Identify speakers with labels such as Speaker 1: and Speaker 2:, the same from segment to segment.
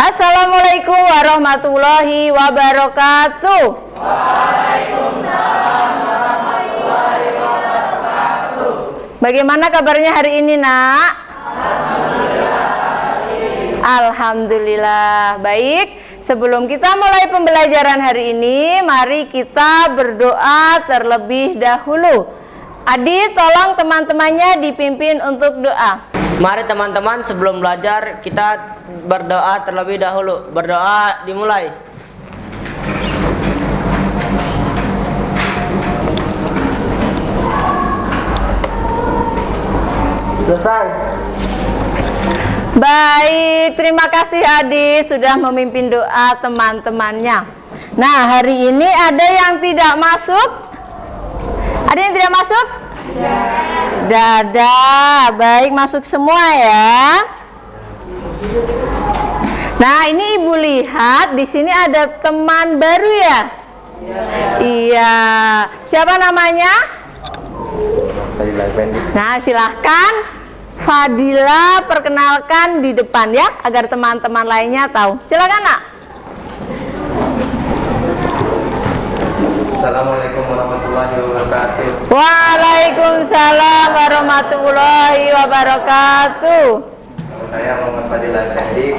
Speaker 1: Assalamualaikum warahmatullahi wabarakatuh.
Speaker 2: Waalaikumsalam warahmatullahi wabarakatuh.
Speaker 1: Bagaimana kabarnya hari ini, Nak? Alhamdulillah. Baik, sebelum kita mulai pembelajaran hari ini, mari kita berdoa terlebih dahulu. Adi, tolong teman-temannya dipimpin untuk doa.
Speaker 3: Mari teman-teman, sebelum belajar kita berdoa terlebih dahulu. Berdoa dimulai. Selesai.
Speaker 1: Baik, terima kasih Adi sudah memimpin doa teman-temannya. Nah, hari ini ada yang tidak masuk? Ada yang tidak masuk? Dadah, baik, masuk semua ya. Nah, ini Ibu lihat di sini ada teman baru ya? Iya. Siapa namanya? Nah, silahkan Fadila perkenalkan di depan ya, agar teman-teman lainnya tahu. Silakan, Nak.
Speaker 2: Assalamualaikum warahmatullahi wabarakatuh.
Speaker 1: Waalaikumsalam warahmatullahi wabarakatuh.
Speaker 2: Saya Muhammad Fadil Effendi,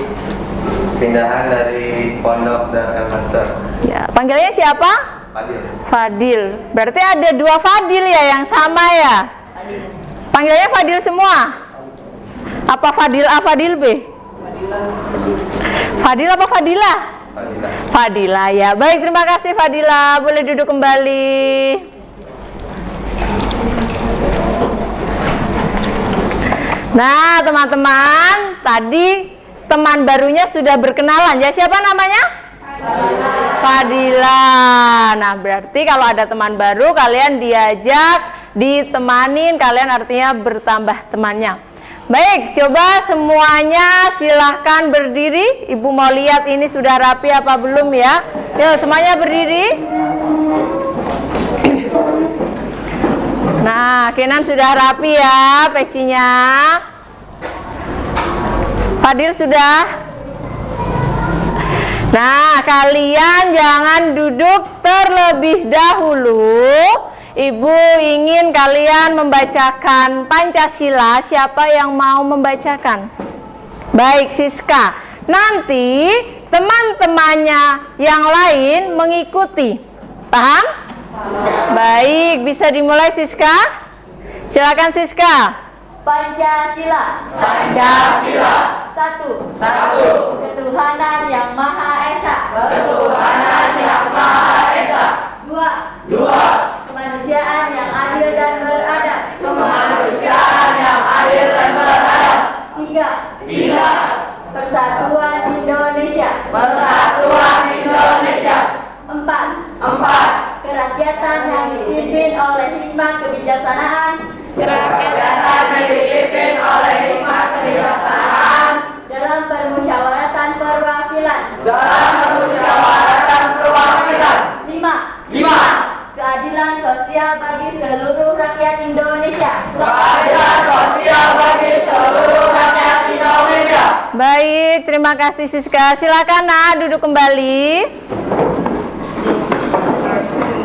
Speaker 2: pindahan dari Pondok Darul Mansur.
Speaker 1: Ya, panggilnya siapa?
Speaker 2: Fadil.
Speaker 1: Fadil. Berarti ada dua Fadil ya yang sama ya? Panggilnya Fadil semua? Apa Fadil A, Fadil B? Fadil apa Fadila?
Speaker 2: Fadila.
Speaker 1: Fadila ya. Baik, terima kasih Fadila. Boleh duduk kembali. Nah, teman-teman, tadi teman barunya sudah berkenalan ya. Siapa namanya? Fadila. Nah, berarti kalau ada teman baru kalian diajak, ditemanin, kalian artinya bertambah temannya. Baik, coba semuanya silahkan berdiri. Ibu mau lihat ini sudah rapi apa belum ya. Yuk, semuanya berdiri. Nah, Kenan sudah rapi ya pecinya. Fadil sudah. Nah, kalian jangan duduk terlebih dahulu. Ibu ingin kalian membacakan Pancasila. Siapa yang mau membacakan? Baik, Siska. Nanti teman-temannya yang lain mengikuti. Paham? Baik, bisa dimulai Siska. Silakan Siska.
Speaker 4: Pancasila.
Speaker 1: Pancasila.
Speaker 4: Satu.
Speaker 1: Ketuhanan yang Maha Esa. Dua. Kemanusiaan yang adil dan beradab. Tiga. Persatuan Indonesia. Empat. Kerakyatan yang dipimpin oleh hikmah kebijaksanaan. Dalam permusyawaratan perwakilan. 5. Keadilan sosial bagi seluruh rakyat Indonesia. Baik, terima kasih Siska. Silakan Nak, duduk kembali.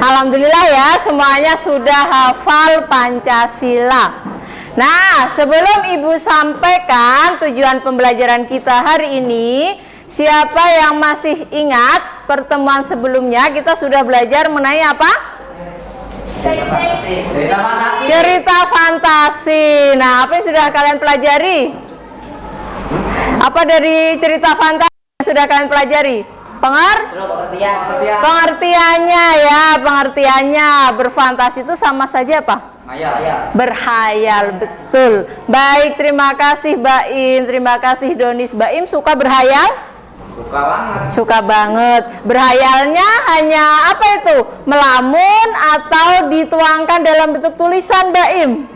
Speaker 1: Alhamdulillah ya, semuanya sudah hafal Pancasila. Nah, sebelum Ibu sampaikan tujuan pembelajaran kita hari ini, siapa yang masih ingat pertemuan sebelumnya kita sudah belajar mengenai apa? Cerita fantasi. Nah, apa yang sudah kalian pelajari? Apa dari cerita fantasi yang sudah kalian pelajari? Pengertiannya ya, pengertiannya. Berfantasi itu sama saja apa? Berhayal, betul. Baik, terima kasih Baim, terima kasih Donis. Baim suka berhayal? Suka banget. Berhayalnya hanya apa itu? Melamun atau dituangkan dalam bentuk tulisan, Baim?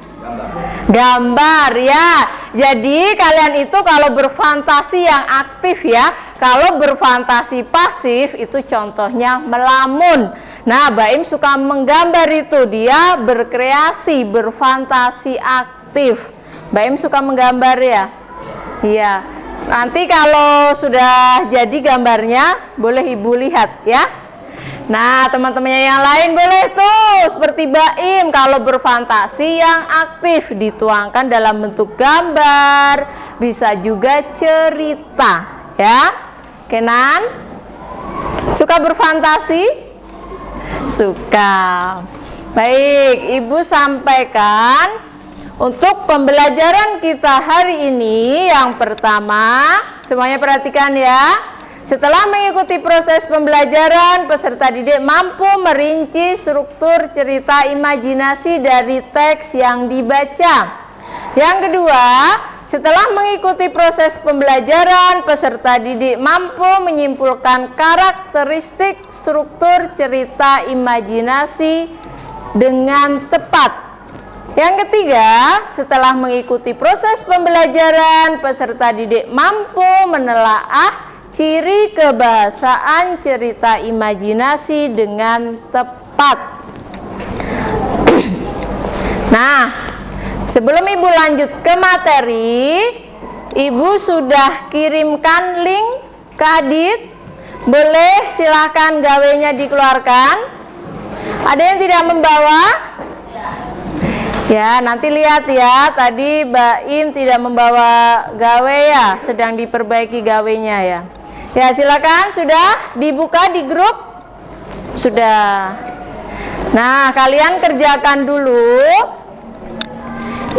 Speaker 1: Gambar ya. Jadi kalian itu kalau berfantasi yang aktif ya. Kalau berfantasi pasif itu contohnya melamun. Nah, Baim suka menggambar itu, dia berkreasi, berfantasi aktif. Baim suka menggambar ya? Iya. Nanti kalau sudah jadi gambarnya, boleh Ibu lihat ya. Nah, teman-temannya yang lain boleh tuh seperti Baim, kalau berfantasi yang aktif dituangkan dalam bentuk gambar, bisa juga cerita ya. Kenan, suka berfantasi? Suka. Baik, Ibu sampaikan untuk pembelajaran kita hari ini. Yang pertama, semuanya perhatikan ya. Setelah mengikuti proses pembelajaran, peserta didik mampu merinci struktur cerita imajinasi dari teks yang dibaca. Yang kedua, setelah mengikuti proses pembelajaran, peserta didik mampu menyimpulkan karakteristik struktur cerita imajinasi dengan tepat. Yang ketiga, setelah mengikuti proses pembelajaran, peserta didik mampu menelaah ciri kebahasaan cerita imajinasi dengan tepat. Nah, sebelum Ibu lanjut ke materi, Ibu sudah kirimkan link ke Adit. Boleh silahkan gawenya dikeluarkan. Ada yang tidak membawa? Ya, nanti lihat ya, tadi Baim tidak membawa gawe ya, sedang diperbaiki gawenya ya. Ya, silakan, sudah dibuka di grup? Sudah. Nah, kalian kerjakan dulu.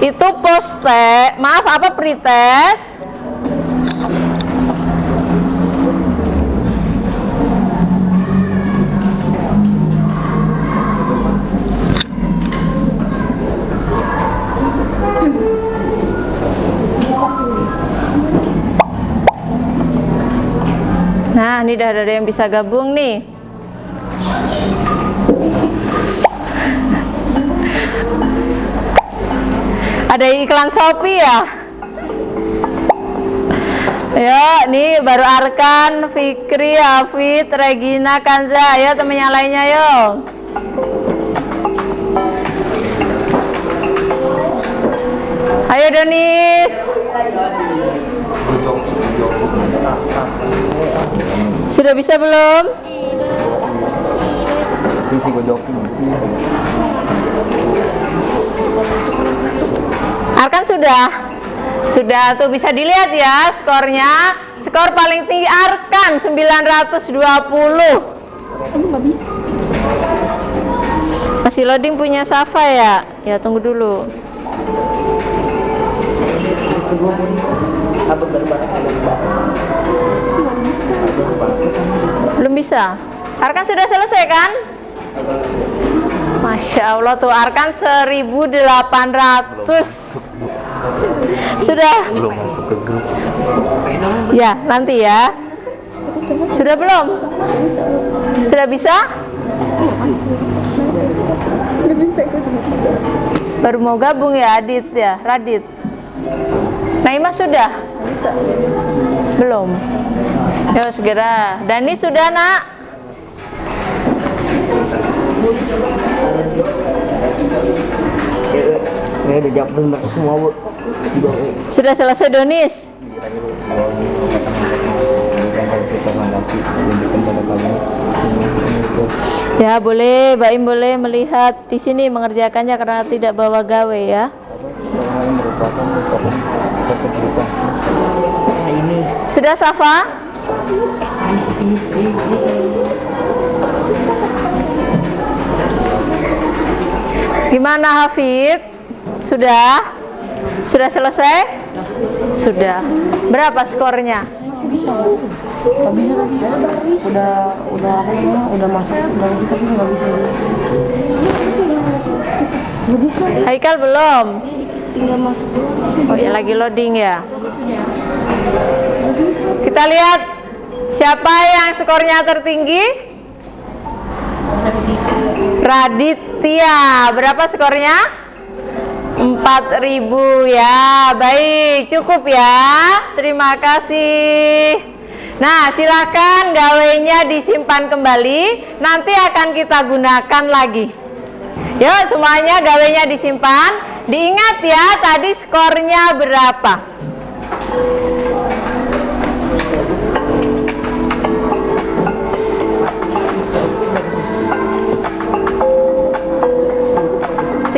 Speaker 1: Itu pretest. Nah, ini udah ada yang bisa gabung nih. Ada iklan Shopee ya? Ya, nih baru Arkan, Fikri, Hafid, Regina, Kanza. Ayo temen yang lainnya yuk. Ayo Donis. Sudah bisa belum? Arkan sudah tuh, bisa dilihat ya skornya. Skor paling tinggi Arkan 920. Masih loading punya Safa ya? Ya, tunggu dulu. Belum bisa. Arkan sudah selesai kan? Masya Allah tuh, Arkan 1800. Sudah. Belum masuk ke grup. Ya, nanti ya. Sudah belum? Sudah bisa? Baru mau gabung ya Adit ya, Radit. Naima sudah? Belum. Yuk segera. Dani sudah nak?
Speaker 3: Ini udah jawab semua Bu.
Speaker 1: Sudah selesai Donis? Ya boleh, Baim boleh melihat di sini mengerjakannya karena tidak bawa gawe ya. Sudah Safa? Gimana Hafid? Sudah? Sudah selesai? Sudah. Berapa skornya?
Speaker 3: Udah masuk tapi nggak bisa.
Speaker 1: Haikal belum?
Speaker 4: Tinggal masuk dulu.
Speaker 1: Oh ya, lagi loading ya. Kita lihat siapa yang skornya tertinggi? Raditya. Berapa skornya? 4000 ya. Baik, cukup ya. Terima kasih. Nah, silakan gawainya disimpan kembali. Nanti akan kita gunakan lagi. Yuk, semuanya gawainya disimpan. Diingat ya, tadi skornya berapa?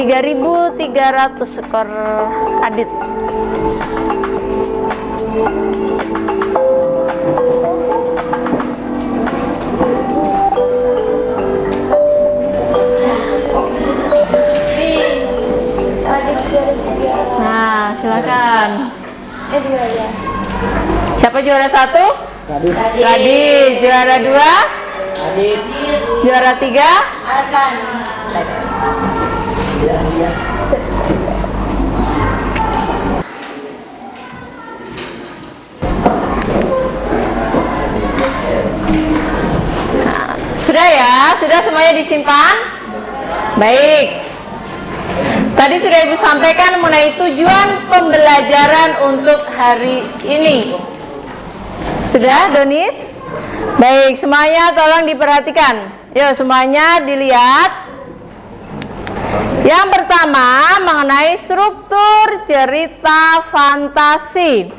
Speaker 1: 3.300 skor Adit. Nah, silakan. Siapa juara 1? Radit. Juara 2?
Speaker 3: Adit.
Speaker 1: Juara 3?
Speaker 4: Arkan.
Speaker 1: Sudah ya? Sudah semuanya disimpan? Baik. Tadi sudah Ibu sampaikan mengenai tujuan pembelajaran untuk hari ini. Sudah, Donis? Baik, semuanya tolong diperhatikan. Yuk, semuanya dilihat. Yang pertama, mengenai struktur cerita fantasi.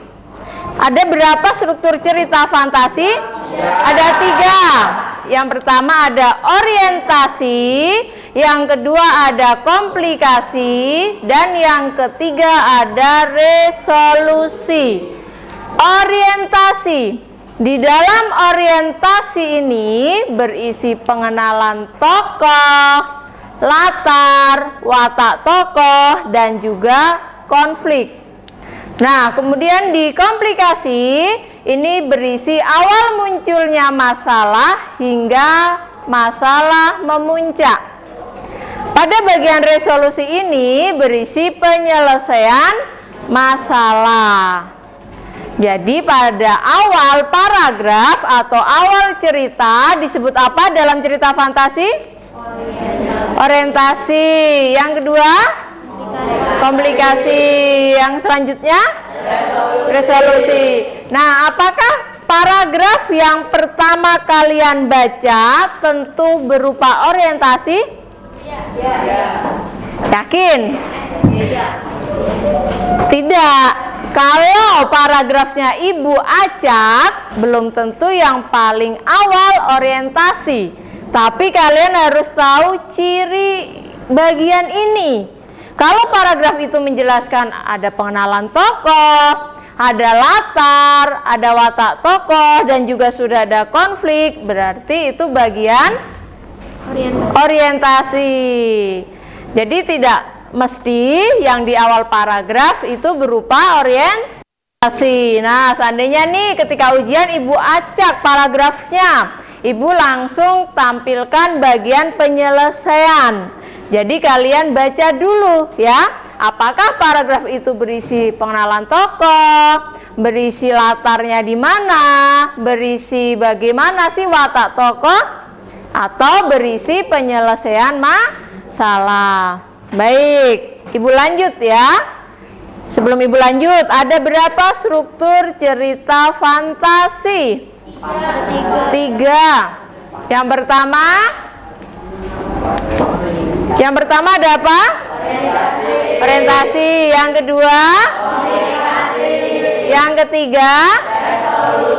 Speaker 1: Ada berapa struktur cerita fantasi? Ada 3. Yang pertama ada orientasi, yang kedua ada komplikasi, dan yang ketiga ada resolusi. Orientasi. Di dalam orientasi ini berisi pengenalan tokoh, latar, watak tokoh, dan juga konflik. Nah, kemudian di komplikasi ini berisi awal munculnya masalah hingga masalah memuncak. Pada bagian resolusi ini berisi penyelesaian masalah. Jadi pada awal paragraf atau awal cerita disebut apa dalam cerita fantasi? Orientasi. Yang kedua? Komplikasi. Yang selanjutnya? Resolusi. Nah, apakah paragraf yang pertama kalian baca tentu berupa orientasi? Yakin? Tidak. Kalau paragrafnya Ibu acak, belum tentu yang paling awal orientasi. Tapi kalian harus tahu ciri bagian ini. Kalau paragraf itu menjelaskan ada pengenalan tokoh, ada latar, ada watak tokoh, dan juga sudah ada konflik, berarti itu bagian orientasi. Jadi tidak mesti yang di awal paragraf itu berupa orientasi. Nah, seandainya nih ketika ujian Ibu acak paragrafnya, Ibu langsung tampilkan bagian penyelesaian. Jadi kalian baca dulu ya, apakah paragraf itu berisi pengenalan tokoh, berisi latarnya di mana, berisi bagaimana sih watak tokoh, atau berisi penyelesaian masalah. Baik, Ibu lanjut ya. Sebelum Ibu lanjut, ada berapa struktur cerita fantasi? 3. Yang pertama ada apa? Orientasi. Yang kedua? Yang ketiga?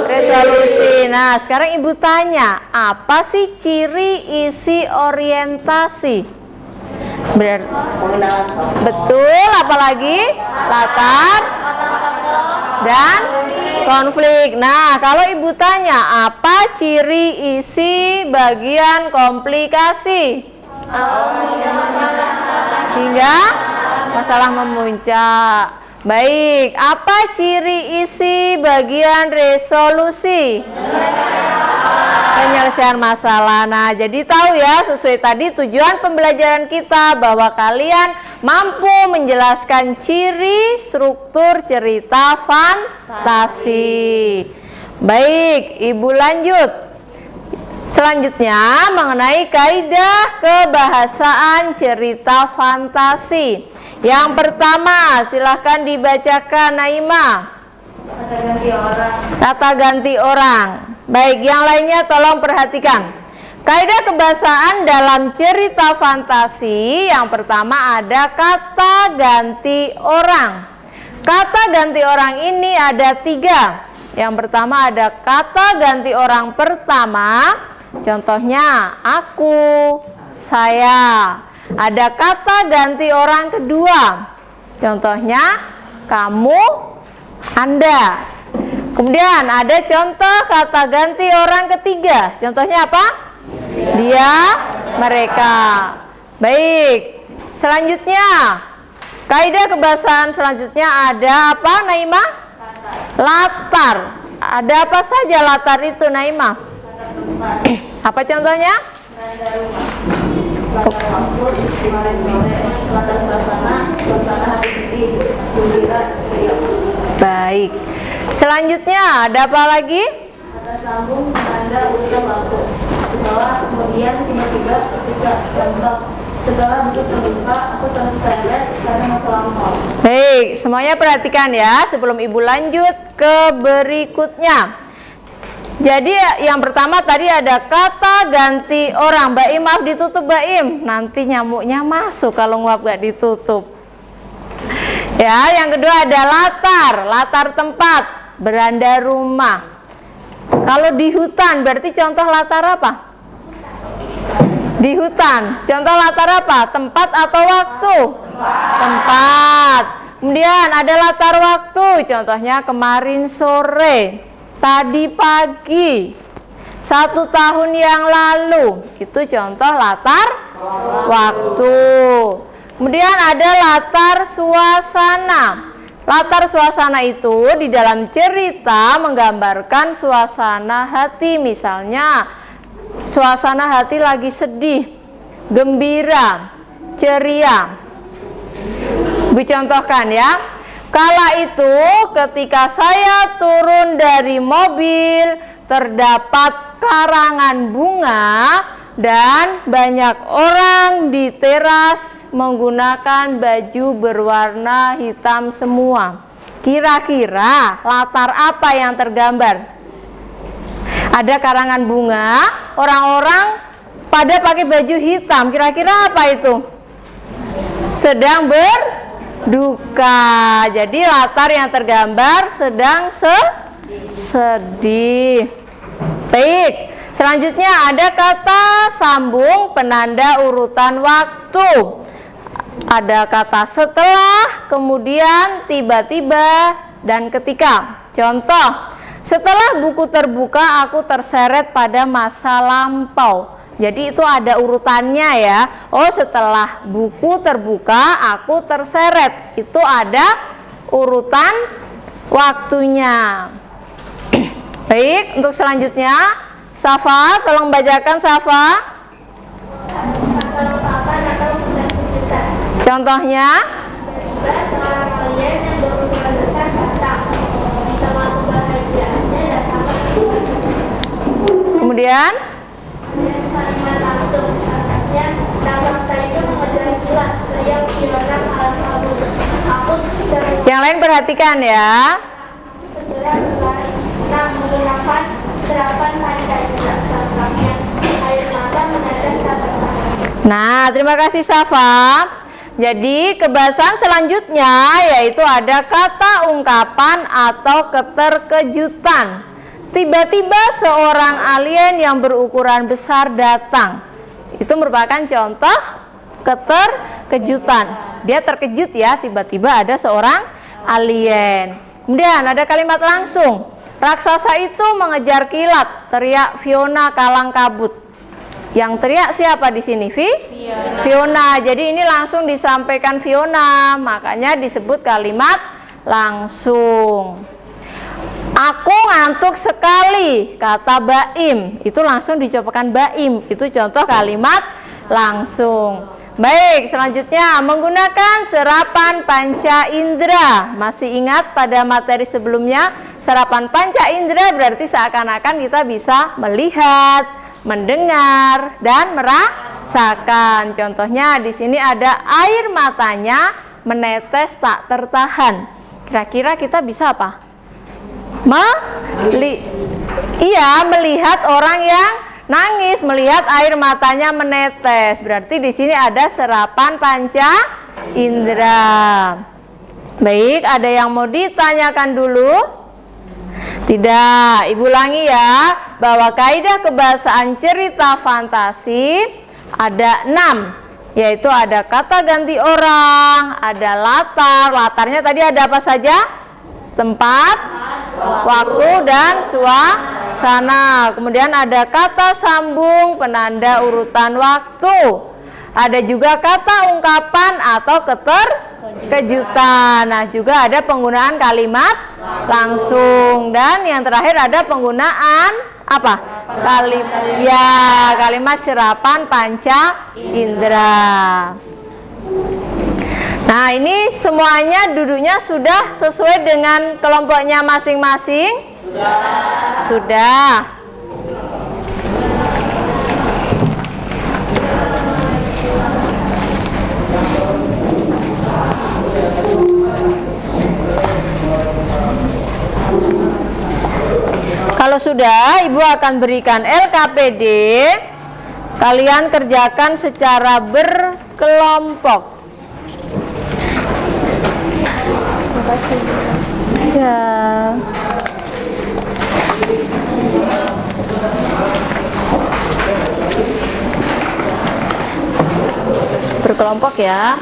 Speaker 1: Resolusi. Nah, sekarang Ibu tanya, apa sih ciri isi orientasi? Betul, apalagi latar dan konflik. Nah, kalau Ibu tanya, apa ciri isi bagian komplikasi? Hingga masalah memuncak. Baik, apa ciri isi bagian resolusi? Penyelesaian masalah. Nah, jadi tahu ya, sesuai tadi tujuan pembelajaran kita bahwa kalian mampu menjelaskan ciri struktur cerita fantasi. Baik, Ibu lanjut. Selanjutnya mengenai kaidah kebahasaan cerita fantasi. Yang pertama, silahkan dibacakan Naima. Kata ganti orang. Baik, yang lainnya tolong perhatikan. Kaidah kebahasaan dalam cerita fantasi yang pertama ada kata ganti orang. Kata ganti orang ini ada 3. Yang pertama ada kata ganti orang pertama. Contohnya aku, saya. ada kata ganti orang kedua. Contohnya kamu, Anda. Kemudian ada contoh kata ganti orang ketiga. Contohnya apa? Dia, mereka. Baik. Selanjutnya, kaidah kebahasaan selanjutnya ada apa, Naima? Latar. Ada apa saja latar itu, Naima? Apa contohnya? Baik. Selanjutnya ada apa lagi?
Speaker 4: Kata sambung, tanda, urutan waktu. Setelah, kemudian, tiba-tiba, ketika, gampang. Setelah buku terbuka, aku terseret karena masa lampau.
Speaker 1: Baik, semuanya perhatikan ya sebelum Ibu lanjut ke berikutnya. Jadi yang pertama tadi ada kata ganti orang. Mbak Im, maaf ditutup Mbak Im. Nanti nyamuknya masuk kalau nguap gak ditutup. Ya, yang kedua ada latar. Latar tempat, beranda rumah. Kalau di hutan berarti contoh latar apa? Di hutan. Contoh latar apa? Tempat atau waktu? Tempat. Kemudian ada latar waktu. Contohnya kemarin sore. Tadi pagi, 1 tahun yang lalu, itu contoh latar waktu. Kemudian ada latar suasana. Latar suasana itu di dalam cerita menggambarkan suasana hati. Misalnya, suasana hati lagi sedih, gembira, ceria. Dicontohkan ya. Kala itu ketika saya turun dari mobil, terdapat karangan bunga dan banyak orang di teras menggunakan baju berwarna hitam semua. Kira-kira latar apa yang tergambar? Ada karangan bunga, orang-orang pada pakai baju hitam. Kira-kira apa itu? Sedang berduka. Jadi latar yang tergambar sedang sedih. Baik. Selanjutnya ada kata sambung penanda urutan waktu. Ada kata setelah, kemudian tiba-tiba, dan ketika. Contoh, setelah buku terbuka aku terseret pada masa lampau. Jadi itu ada urutannya ya. Oh, setelah buku terbuka aku terseret. Itu ada urutan waktunya. Baik, untuk selanjutnya Safa, tolong bacakan Safa. Contohnya kemudian yang lain perhatikan ya. Nah, terima kasih Safa. Jadi kebahasan selanjutnya yaitu ada kata ungkapan atau keterkejutan. Tiba-tiba seorang alien yang berukuran besar datang. Itu merupakan contoh keterkejutan. Dia terkejut ya, tiba-tiba ada seorang alien. Kemudian ada kalimat langsung. Raksasa itu mengejar kilat, teriak Fiona kalang kabut. Yang teriak siapa di sini? Fiona. Jadi ini langsung disampaikan Fiona, makanya disebut kalimat langsung. Aku ngantuk sekali, kata Baim. Itu langsung dicobakan Baim. Itu contoh kalimat langsung. Baik, selanjutnya menggunakan serapan panca indera. Masih ingat pada materi sebelumnya, serapan panca indera berarti seakan-akan kita bisa melihat, mendengar, dan merasakan. Contohnya di sini ada air matanya menetes tak tertahan. Kira-kira kita bisa apa? Melihat orang yang nangis, melihat air matanya menetes. Berarti di sini ada serapan panca indera. Baik, ada yang mau ditanyakan dulu? Tidak, Ibu ulangi ya, bahwa kaidah kebahasaan cerita fantasi ada 6. yaitu ada kata ganti orang, ada latar. Latarnya tadi ada apa saja? Tempat, waktu, dan suasana. Kemudian ada kata sambung penanda urutan waktu. Ada juga kata ungkapan atau kejutan. Nah, juga ada penggunaan kalimat langsung. Dan yang terakhir ada penggunaan apa? Kalimat serapan panca indera. Nah, ini semuanya duduknya sudah sesuai dengan kelompoknya masing-masing? Sudah. Kalau sudah, Ibu akan berikan LKPD. Kalian kerjakan secara berkelompok. Ya. Berkelompok ya.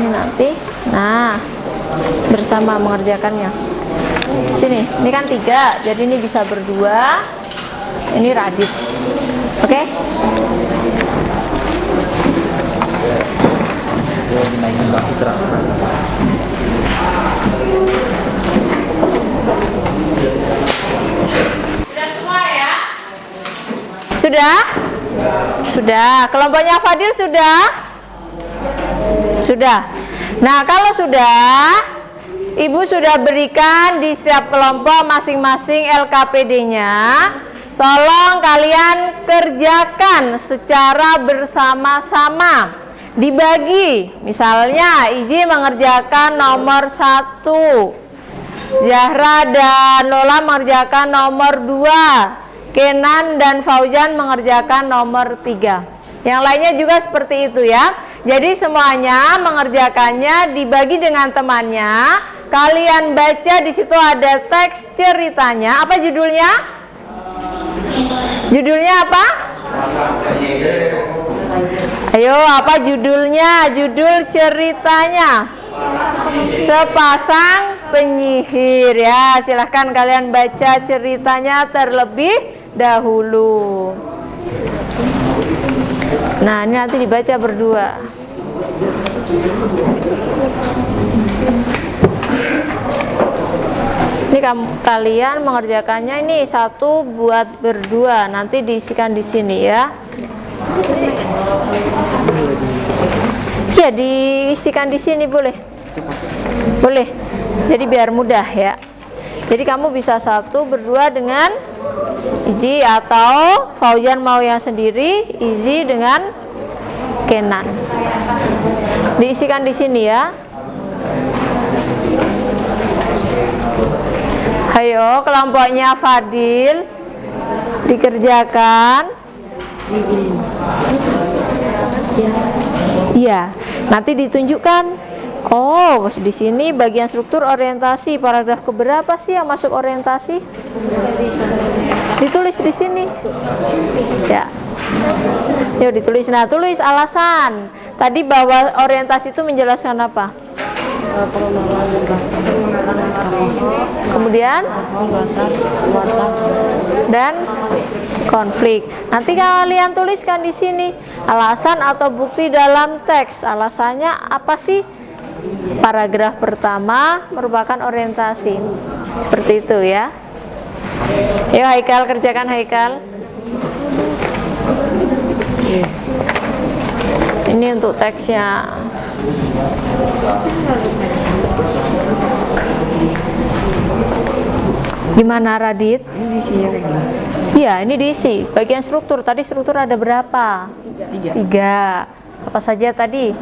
Speaker 1: Ini nanti. Nah, bersama mengerjakannya. Sini, ini kan 3, jadi ini bisa berdua. Ini Radit. Oke? Sudah semua ya? Sudah? Sudah. Kelompoknya Fadil sudah? Sudah. Nah, kalau sudah, Ibu sudah berikan di setiap kelompok masing-masing LKPD-nya. Tolong kalian kerjakan secara bersama-sama. Dibagi. Misalnya, Izi mengerjakan nomor 1. Zahra dan Lola mengerjakan nomor 2. Kenan dan Fauzan mengerjakan nomor 3. Yang lainnya juga seperti itu ya. Jadi semuanya mengerjakannya dibagi dengan temannya. Kalian baca, di situ ada teks ceritanya. Apa judulnya? Judulnya apa? Ayo, apa judulnya? Judul ceritanya. Sepasang penyihir ya. Silahkan kalian baca ceritanya terlebih dahulu. Nah, ini nanti dibaca berdua. Ini kalian mengerjakannya ini 1 buat berdua, nanti diisikan di sini ya. Ya, diisikan di sini boleh. Boleh. Jadi biar mudah ya. Jadi kamu bisa 1 berdua dengan Izi, atau Fauzan mau yang sendiri, Izi dengan Kenan. Diisikan di sini ya. Ayo, kelompoknya Fadil dikerjakan. Iya, nanti ditunjukkan. Oh, di sini bagian struktur orientasi, paragraf keberapa sih yang masuk orientasi? Ditulis di sini. Ya. Yuk ditulis. Nah, tulis alasan. Tadi bahwa orientasi itu menjelaskan apa? Kemudian dan konflik. Nanti kalian tuliskan di sini alasan atau bukti dalam teks. Alasannya apa sih? Paragraf pertama merupakan orientasi. Seperti itu ya. Yuk Haikal, kerjakan Haikal. Ini untuk teksnya. Gimana Radit? Ini diisinya kayak gini. Iya, ini diisi. Bagian struktur. Tadi struktur ada berapa? 3. Apa saja tadi?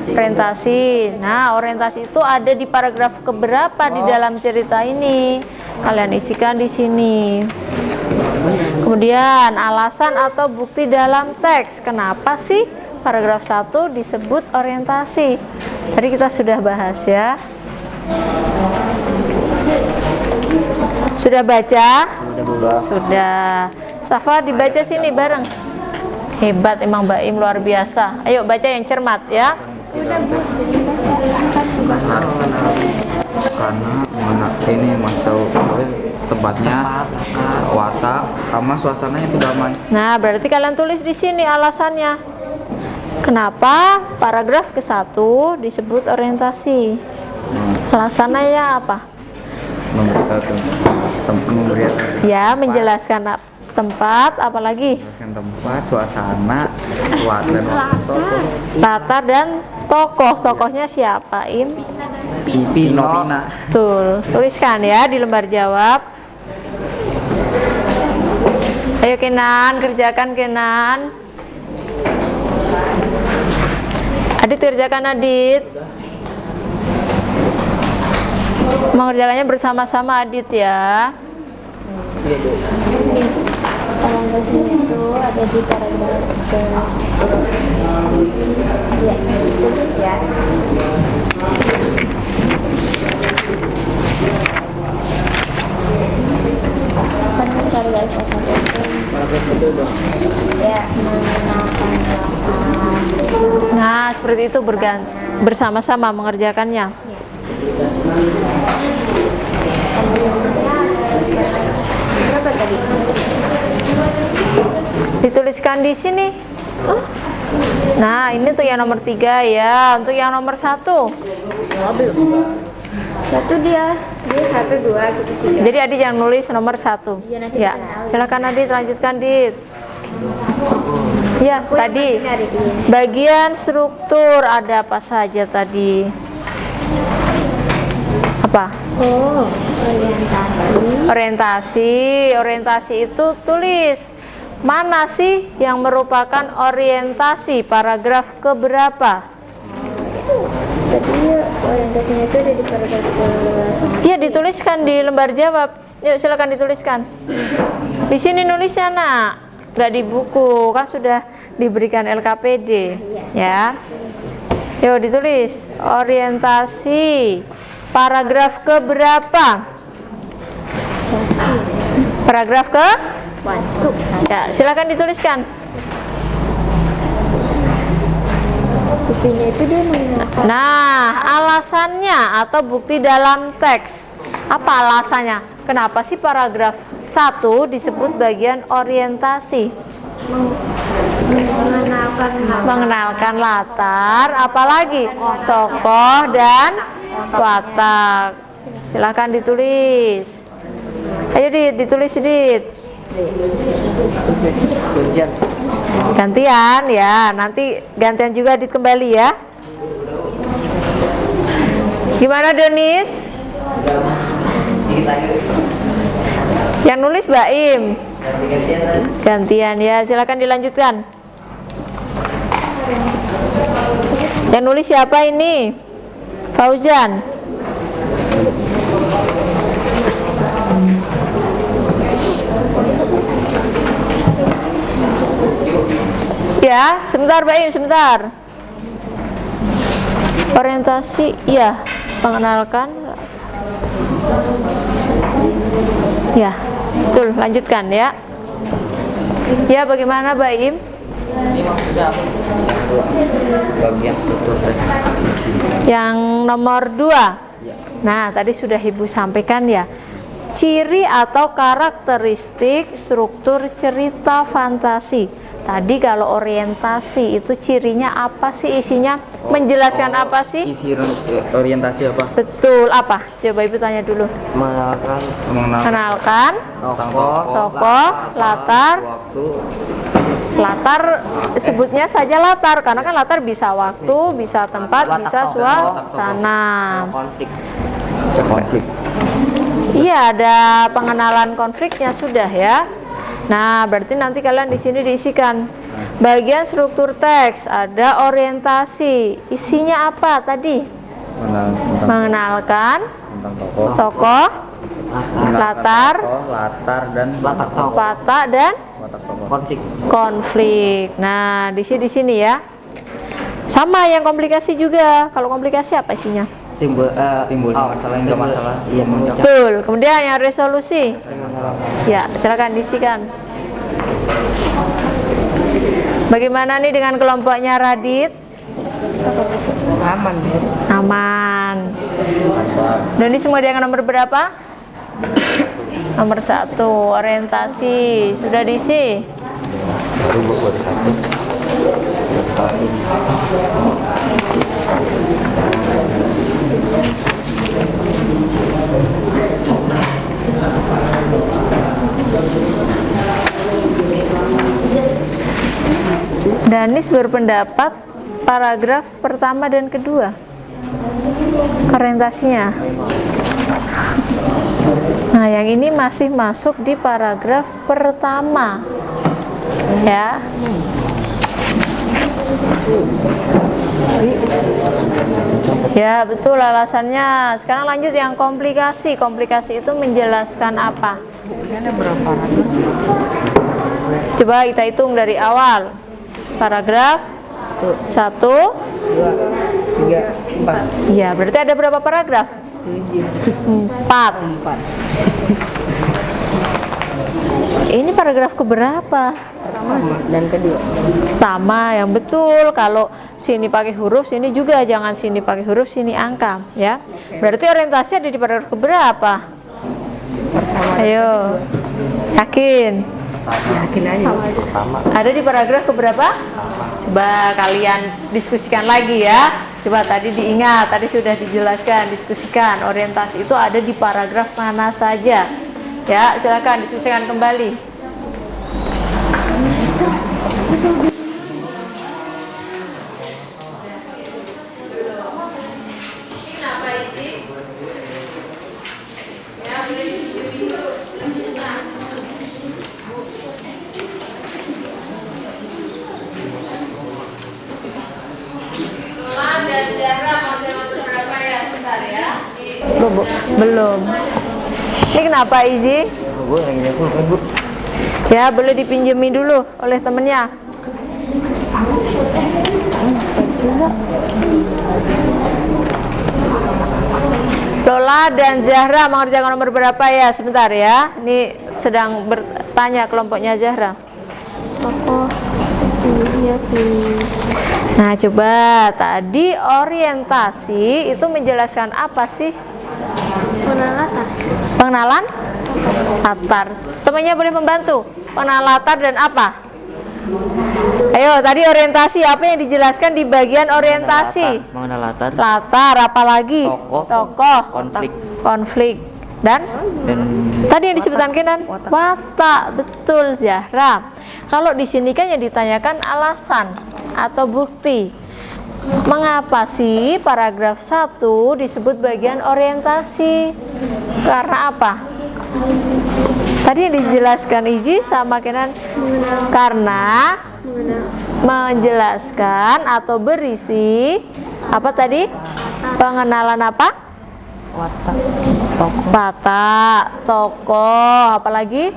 Speaker 1: Orientasi. Nah, orientasi itu ada di paragraf keberapa di dalam cerita ini? Kalian isikan di sini. Kemudian alasan atau bukti dalam teks. Kenapa sih paragraf 1 disebut orientasi? Tadi kita sudah bahas ya. Sudah baca? Sudah. Safa dibaca sini bareng. Hebat emang Baim, luar biasa. Ayo baca yang cermat ya.
Speaker 5: Karena mana ini Mas tahu tempatnya, watak, sama suasananya itu damai.
Speaker 1: Nah, berarti kalian tulis di sini alasannya. Kenapa paragraf ke-1 disebut orientasi? Alasannya apa?
Speaker 5: Memberitahu
Speaker 1: Ya, menjelaskan tempat, apalagi
Speaker 5: tempat, suasana, watak,
Speaker 1: latar dan tokoh. Tokohnya siapa, Im?
Speaker 5: Pina.
Speaker 1: Betul. Tuliskan ya di lembar jawab. Ayo Kenan, kerjakan Kenan. Adit kerjakan Adit. Mengerjakannya bersama-sama Adit ya.
Speaker 4: Orientasi itu ada di paragraf ya, tulis ya. Kan paragraf ya, mengenalkan latar.
Speaker 1: Nah, seperti itu bersama-sama mengerjakannya.
Speaker 4: Berapa tadi?
Speaker 1: Dituliskan di sini. Nah, ini untuk yang nomor 3 ya. Untuk yang nomor 1.
Speaker 4: Satu dia 1, 2, gitu 3.
Speaker 1: Jadi Adit yang nulis nomor 1.
Speaker 4: Iya, nanti
Speaker 1: Ya,
Speaker 4: kita
Speaker 1: silakan Adit lanjutkan Dit. Ya,
Speaker 4: Aku yang
Speaker 1: tadi
Speaker 4: nyariin.
Speaker 1: bagian struktur ada apa saja tadi? Apa?
Speaker 4: Oh, orientasi.
Speaker 1: Orientasi itu tulis mana sih yang merupakan orientasi, paragraf keberapa?
Speaker 4: Tadi orientasinya itu ada di paragraf ke-1.
Speaker 1: Iya, dituliskan di lembar jawab. Yuk silakan dituliskan. Di sini nulisnya nak, nggak di buku, kan sudah diberikan LKPD ya. Yuk ditulis orientasi paragraf keberapa? Paragraf ke? Ya, silakan dituliskan.
Speaker 4: Buktinya itu dia mengenalkan.
Speaker 1: Nah, alasannya atau bukti dalam teks. Apa alasannya? Kenapa sih paragraf 1 disebut bagian orientasi? Mengenalkan latar, apalagi tokoh dan watak. Silakan ditulis. Ayo ditulis Dit. Gantian ya, nanti gantian juga Dit kembali ya. Gimana Denis? Yang nulis Baim. Gantian ya, silakan dilanjutkan. Yang nulis siapa ini? Fauzan. Ya, sebentar Baim, sebentar. Orientasi, iya, mengenalkan. Ya, betul, lanjutkan ya. Ya, bagaimana Baim?
Speaker 5: Ini maksudnya apa? Bagian struktur teks.
Speaker 1: Yang nomor 2. Nah, tadi sudah Ibu sampaikan ya. Ciri atau karakteristik struktur cerita fantasi. Tadi kalau orientasi itu cirinya apa sih, isinya? Menjelaskan apa sih?
Speaker 5: Isi orientasi apa?
Speaker 1: Betul, apa? Coba Ibu tanya dulu. Mengenalkan tokoh, latar.
Speaker 5: Waktu.
Speaker 1: Latar sebutnya saja latar, karena kan latar bisa waktu, bisa tempat, bisa suasana.
Speaker 5: Konflik.
Speaker 1: Iya, ada pengenalan konfliknya sudah ya. Nah, berarti nanti kalian di sini diisikan bagian struktur teks, ada orientasi. Isinya apa tadi? Mengenalkan tokoh, latar
Speaker 5: dan
Speaker 1: watak dan konflik. Nah, di sini ya. Sama yang komplikasi juga. Kalau komplikasi apa isinya?
Speaker 5: timbulnya masalah yang enggak masalah. Iya,
Speaker 1: Betul. Kemudian yang resolusi. Ya, silakan diisikan. Bagaimana nih dengan kelompoknya Radit?
Speaker 3: Aman.
Speaker 1: Aman. Doni semua dengan nomor berapa? Nomor 1. Orientasi sudah diisi. Danis berpendapat paragraf pertama dan kedua orientasinya. Nah, yang ini masih masuk di paragraf pertama, ya. Ya, betul alasannya. Sekarang lanjut yang komplikasi. Komplikasi itu menjelaskan apa? Coba kita hitung dari awal. Paragraf 1, 2,
Speaker 3: 3, 4.
Speaker 1: ya, berarti ada berapa paragraf? 4. Ini paragraf keberapa?
Speaker 3: Pertama dan kedua.
Speaker 1: Pertama, yang betul. Kalau sini pakai huruf, sini juga jangan sini pakai huruf, sini angka, ya. Berarti orientasi ada di paragraf keberapa? Ayo, yakin?
Speaker 3: Yakin aja.
Speaker 1: Ada di paragraf keberapa? Coba kalian diskusikan lagi ya. Coba tadi diingat, tadi sudah dijelaskan, diskusikan. Orientasi itu ada di paragraf mana saja. Ya, silakan diskusikan kembali. Belum. Ini kenapa Izi? Ya, boleh dipinjemi dulu oleh temennya. Lola dan Zahra mengerjakan nomor berapa ya? Sebentar ya. Ini sedang bertanya kelompoknya Zahra. Nah, coba tadi orientasi itu menjelaskan apa sih? Pengenalan latar. Temannya boleh membantu. Pengenalan latar dan apa? Ayo, tadi orientasi apa yang dijelaskan di bagian orientasi?
Speaker 3: Mengenal latar.
Speaker 1: Latar, apalagi? Tokoh. Konflik. Dan tadi yang disebutkan Kenan? Watak. Betul, Zahra. Kalau di sini kan yang ditanyakan alasan atau bukti. Mengapa sih paragraf 1 disebut bagian orientasi? Karena apa? Tadi yang dijelaskan Iji sama Kenan, karena menjelaskan atau berisi apa tadi? Pengenalan apa? Watak, tokoh, apalagi?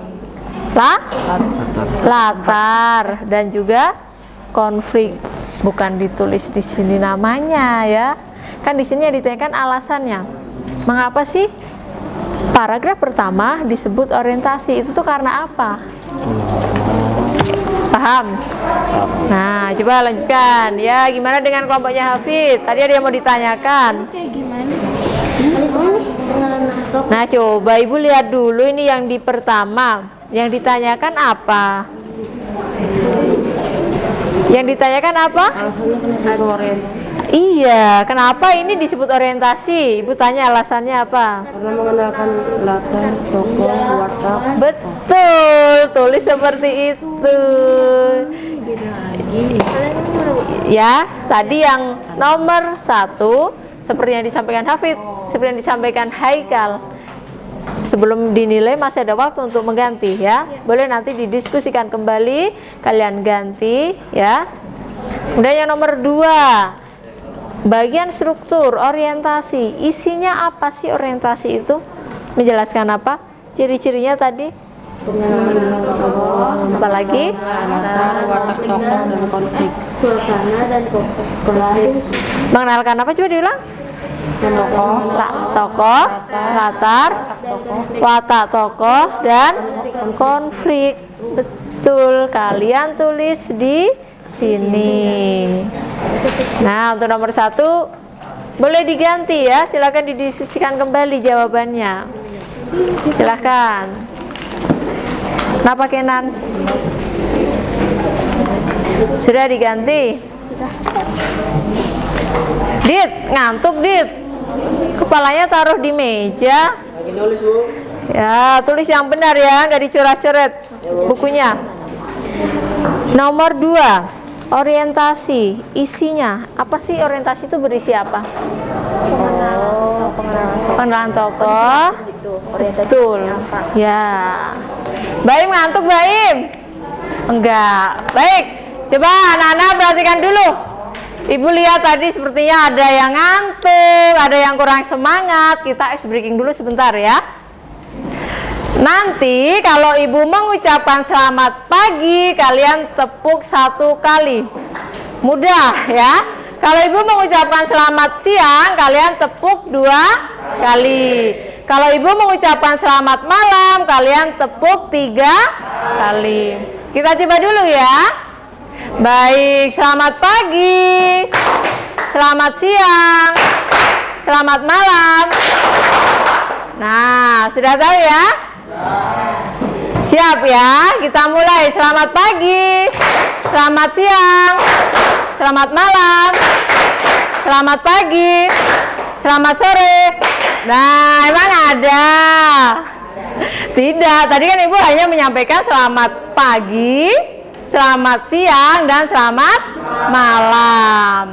Speaker 1: Latar dan juga konflik. Bukan ditulis di sini namanya ya. Kan di sini yang ditanyakan alasannya. Mengapa sih paragraf pertama disebut orientasi? Itu tuh karena apa? Paham? Nah, coba lanjutkan. Ya, gimana dengan kelompoknya Hafid? Tadi ada yang mau ditanyakan. Nah, coba Ibu lihat dulu ini yang di pertama. Yang ditanyakan apa? Yang ditanyakan apa? Iya, kenapa ini disebut orientasi? Ibu tanya alasannya apa?
Speaker 3: Karena mengenalkan latar, tokoh, watak.
Speaker 1: Betul, tulis seperti itu. Ya, tadi yang nomor 1 seperti yang disampaikan Hafid, seperti yang disampaikan Haikal. Sebelum dinilai masih ada waktu untuk mengganti ya. Boleh nanti didiskusikan kembali, kalian ganti ya. Kemudian yang nomor 2, bagian struktur orientasi. Isinya apa sih orientasi itu? Menjelaskan apa? Ciri-cirinya tadi? Apalagi?
Speaker 3: Watak, tokoh, dan konflik.
Speaker 4: Suasana dan konflik.
Speaker 1: Mengenalkan apa? Coba diulang. Tokoh, latar, watak tokoh dan konflik. Betul, kalian tulis di sini. Nah, untuk nomor 1 boleh diganti ya, silakan didiskusikan kembali jawabannya. Silakan. Kenapa Kenan? Sudah diganti? Dit, ngantuk Dit. Kepalanya taruh di meja.
Speaker 3: Lagi nulis, Bu.
Speaker 1: Ya, tulis yang benar ya, nggak dicoret-coret bukunya. Nomor 2, orientasi. Isinya, apa sih orientasi itu berisi apa? Pengenalan tokoh. Betul. Ya. Baim ngantuk, Baim? Enggak. Baik. Coba anak-anak perhatikan dulu. Ibu lihat tadi sepertinya ada yang ngantuk, ada yang kurang semangat. Kita ice breaking dulu sebentar ya. Nanti kalau ibu mengucapkan selamat pagi, kalian tepuk 1 kali. Mudah ya. Kalau ibu mengucapkan selamat siang, kalian tepuk 2 kali. Kalau ibu mengucapkan selamat malam, kalian tepuk 3 kali. Kita coba dulu ya. Baik, selamat pagi, selamat siang, selamat malam. Nah, sudah tahu ya? Siap ya, kita mulai. Selamat pagi, selamat siang, selamat malam, selamat pagi, selamat sore. Nah, emang ada? Tidak, tadi kan ibu hanya menyampaikan selamat pagi, selamat siang, dan selamat malam.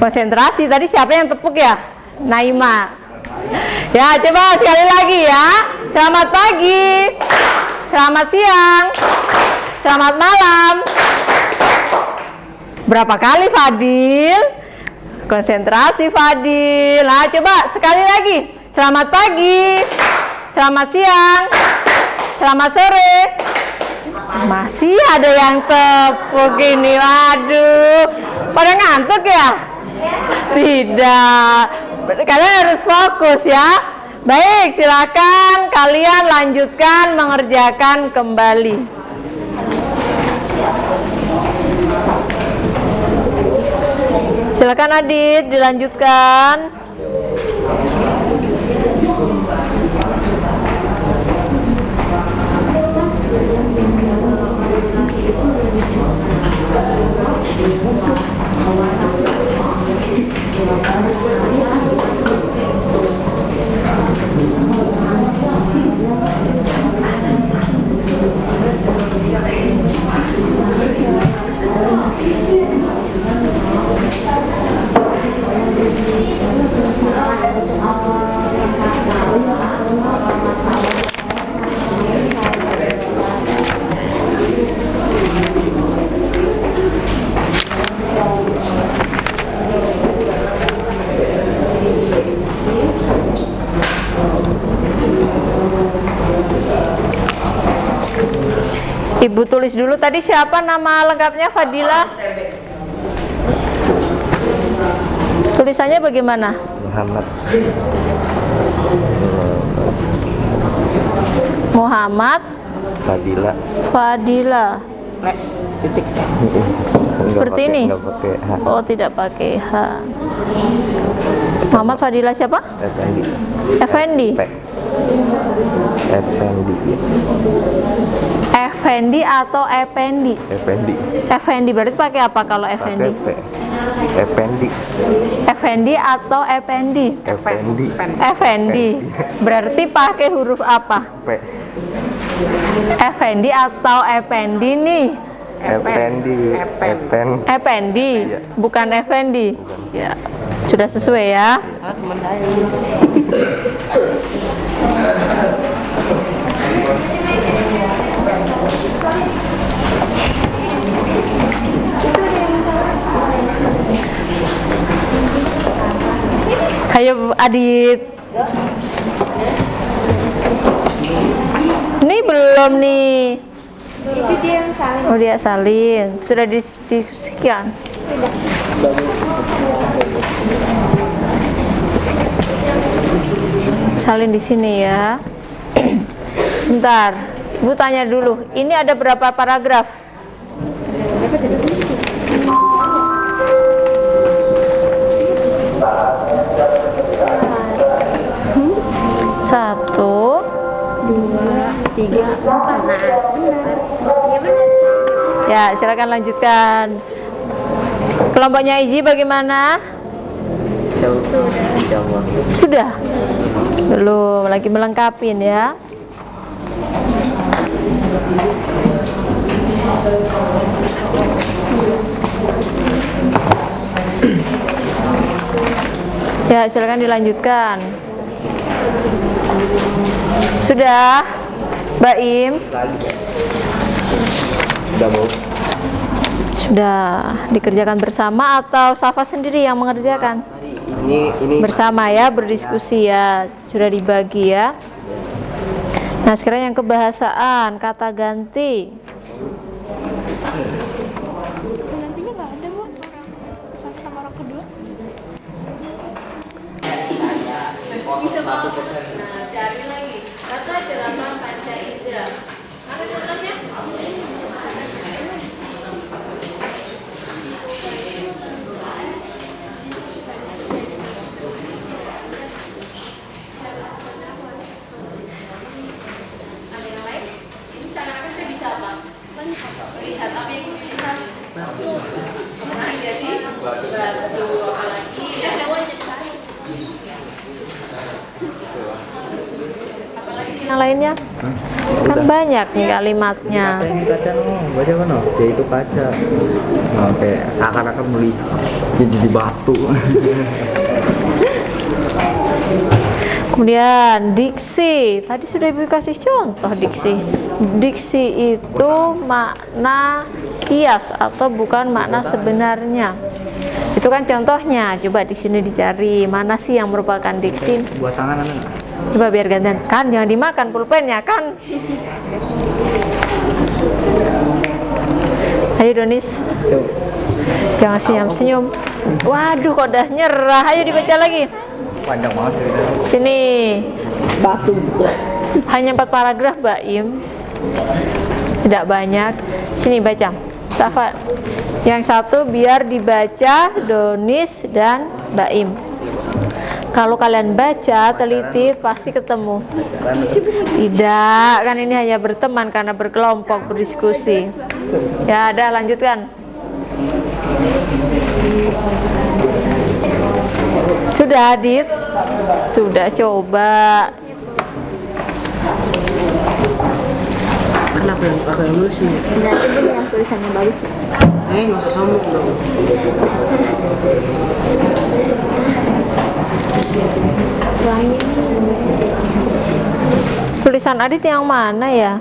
Speaker 1: Konsentrasi, tadi siapa yang tepuk ya? Naima. Ya, coba sekali lagi ya. Selamat pagi, selamat siang, selamat malam. Berapa kali Fadil? Konsentrasi Fadil. Nah, coba sekali lagi. Selamat pagi, selamat siang, selamat sore. Masih ada yang tepuk ini. Waduh, pada ngantuk ya? Tidak. Kalian harus fokus ya. Baik, silakan kalian lanjutkan mengerjakan kembali. Silakan Adit, dilanjutkan. Ibu tulis dulu tadi siapa nama lengkapnya Fadila? Tulisannya bagaimana? Muhammad Fadila.
Speaker 3: Titik.
Speaker 1: Seperti ini? Oh, tidak pakai H. Muhammad Fadila siapa? Effendi. Effendi atau Effendi? Effendi berarti pakai apa kalau Effendi? Effendi atau Effendi? Effendi. Berarti pakai huruf apa?
Speaker 2: P.
Speaker 1: Effendi atau Effendi nih? Effendi, bukan Effendi. Ya, sudah sesuai ya. Ayo Adit. Ini belum nih.
Speaker 4: Itu dia yang salin.
Speaker 1: Oh, dia salin. Sudah didiskusikan. Salin di sini ya. Sebentar. Ibu tanya dulu. Ini ada berapa paragraf? Satu,
Speaker 4: 2, 3, 4. Nah, benar. Ya benar.
Speaker 1: ya silakan lanjutkan. Kelompoknya Izi bagaimana? Sudah? Belum, lagi melengkapin ya. Ya, silakan dilanjutkan. Sudah, Mbak Im?
Speaker 5: Sudah, Bu.
Speaker 1: Sudah dikerjakan bersama atau Safa sendiri yang mengerjakan?
Speaker 3: Ini
Speaker 1: Bersama ya, berdiskusi ya, sudah dibagi ya. Nah, sekarang yang kebahasaan, kata ganti.
Speaker 4: Nantinya nggak ada Bu. Sama orang kedua.
Speaker 1: Nah, cari lagi. Kata jeratan panca indera. Ada contohnya? Ada yang lain? Ini seakan-akan kita bisa apa? Melihat apa yang kita lihat. Nah, jadi batu apalagi ya. Yang lainnya kan banyak nih kalimatnya.
Speaker 5: Kaca ini kaca no, baca kan no? Ya itu kaca. Oke, seakan-akan melihat jadi batu.
Speaker 1: Kemudian diksi, tadi sudah Ibu kasih contoh diksi. Diksi itu makna kias atau bukan makna sebenarnya. Itu kan contohnya. Coba di sini dicari mana sih yang merupakan diksi.
Speaker 5: Buat tangan ada nggak?
Speaker 1: Coba biar gantian. Kan jangan dimakan pulpennya kan. Ayo Donis.
Speaker 5: Yuk.
Speaker 1: Jangan senyum-senyum. Waduh, kok udah nyerah. Ayo dibaca lagi.
Speaker 5: Panjang banget ceritanya.
Speaker 1: Sini. Batu. Hanya 4 paragraf, Mbak Im. Tidak banyak. Sini baca. Safa. Yang satu biar dibaca Donis dan Mbak Im. Kalau kalian baca teliti pasti ketemu. Tidak, kan ini hanya berteman karena berkelompok berdiskusi. Ya, ada lanjutkan. Sudah, Adit? Sudah, coba.
Speaker 3: kenapa yang pakai nulis nih?
Speaker 4: Nanti dulu yang tulisannya bagus.
Speaker 3: Nggak usah sombong dong.
Speaker 1: Tulisan Adit yang mana ya?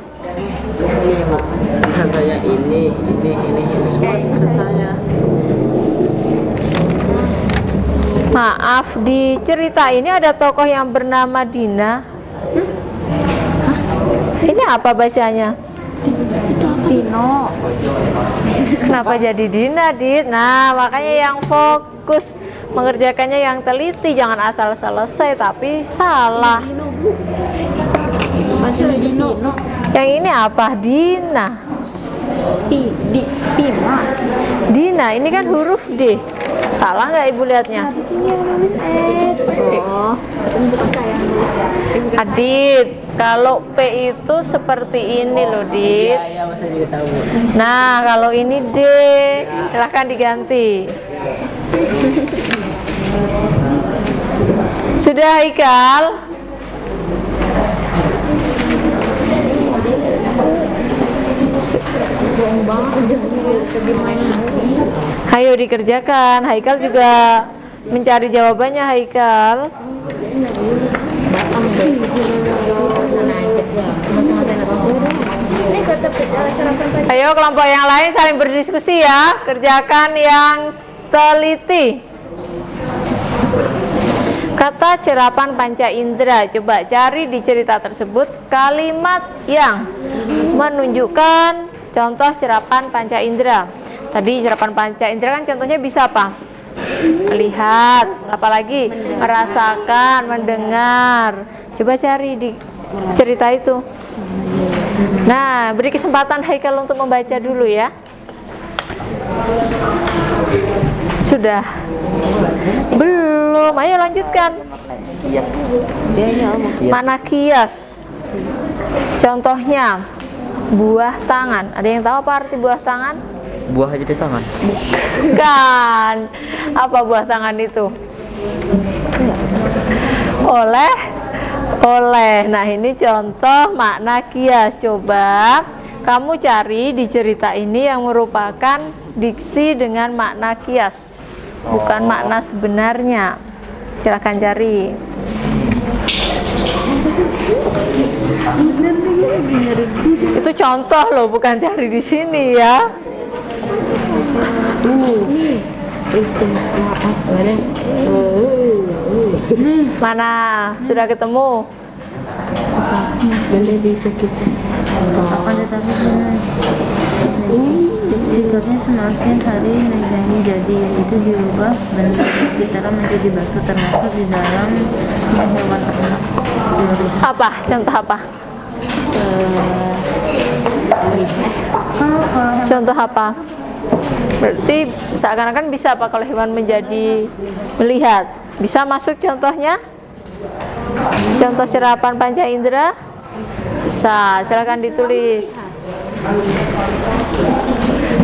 Speaker 3: Ini Bu, tulisan saya ini semua tulisan saya.
Speaker 1: Maaf, di cerita ini ada tokoh yang bernama Dina. Ini apa bacanya?
Speaker 4: Pino.
Speaker 1: Kenapa jadi Dina, Dit? Nah, makanya yang fokus mengerjakannya yang teliti, jangan asal selesai tapi salah.
Speaker 4: Dino.
Speaker 1: Yang ini apa? Dina.
Speaker 4: Pima.
Speaker 1: Dina, ini kan huruf D. Salah nggak Ibu lihatnya?
Speaker 4: Di sini yang nulis Oh, ini bukan saya yang nulis ya.
Speaker 1: Adit, kalau P itu seperti ini loh, Dit.
Speaker 3: Iya, masa juga tahu.
Speaker 1: Nah, kalau ini D, silahkan diganti. Sudah, Haikal? Ayo dikerjakan. Haikal juga mencari jawabannya, Haikal. Ayo kelompok yang lain saling berdiskusi ya. Kerjakan yang teliti. Kata cerapan panca indera. Coba cari di cerita tersebut kalimat yang menunjukkan contoh cerapan panca indera. Tadi cerapan panca indera kan contohnya bisa apa? Melihat, apalagi merasakan, mendengar. Coba cari di cerita itu. Nah, beri kesempatan Haikal untuk membaca dulu ya. Sudah? Belum. Ayo lanjutkan. Makna kias. Contohnya buah tangan. Ada yang tahu apa arti buah tangan?
Speaker 5: Buah aja di tangan.
Speaker 1: Bukan. Apa buah tangan itu? Oleh. Nah, ini contoh makna kias. Coba kamu cari di cerita ini yang merupakan diksi dengan makna kias, bukan makna sebenarnya. Silahkan cari. Itu contoh loh, bukan cari di sini ya. Mana? Sudah ketemu?
Speaker 6: Akan tetapi sikapnya semakin hari menjadi itu diubah bentuk sekitaran menjadi batu termasuk di dalam hewan ternak.
Speaker 1: Apa? Contoh apa? Contoh apa? Berarti seakan-akan bisa apa kalau hewan menjadi melihat? Bisa masuk contohnya? Contoh serapan panca indera? Bisa, silakan ditulis.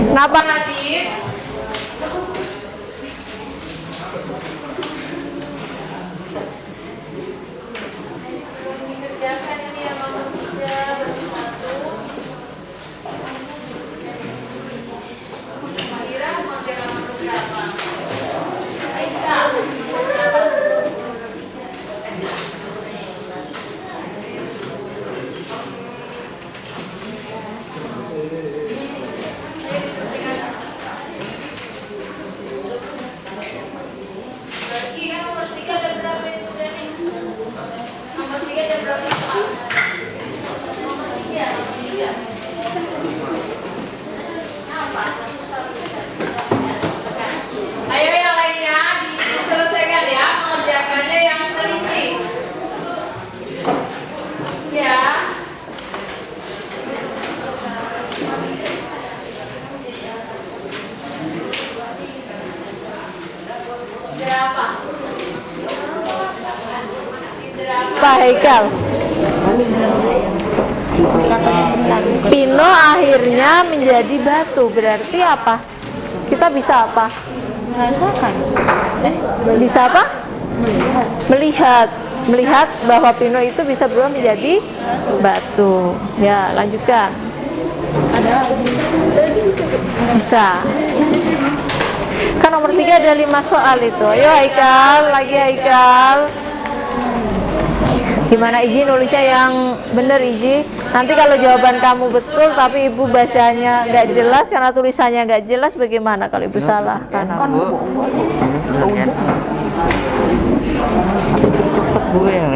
Speaker 1: Kenapa Nadif? Ayo yang lainnya diselesaikan ya, mengerjakannya yang teliti. Ya. Berapa? Pak Haikal. Pino akhirnya menjadi batu, berarti apa? Kita bisa apa?
Speaker 6: Merasakan.
Speaker 1: Bisa apa? Melihat bahwa Pino itu bisa berubah menjadi batu. Ya, lanjutkan. Bisa. Kan nomor 3 ada 5 soal itu. Ayo Haikal, lagi Haikal. Gimana Izi nulisnya yang benar Izi? Nanti kalau jawaban kamu betul tapi ibu bacanya nggak jelas karena tulisannya nggak jelas, bagaimana kalau ibu salah? Kan
Speaker 3: Cepat gue yang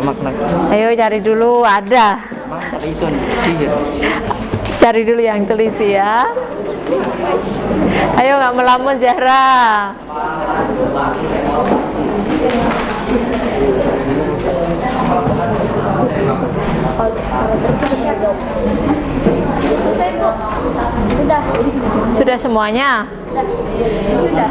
Speaker 3: makna.
Speaker 1: ayo cari dulu, ada.
Speaker 3: Itu
Speaker 1: Cari dulu yang teliti ya. Ayo nggak melamun Zahra.
Speaker 4: Selesai Bu. Sudah.
Speaker 1: Sudah semuanya?
Speaker 4: Sudah.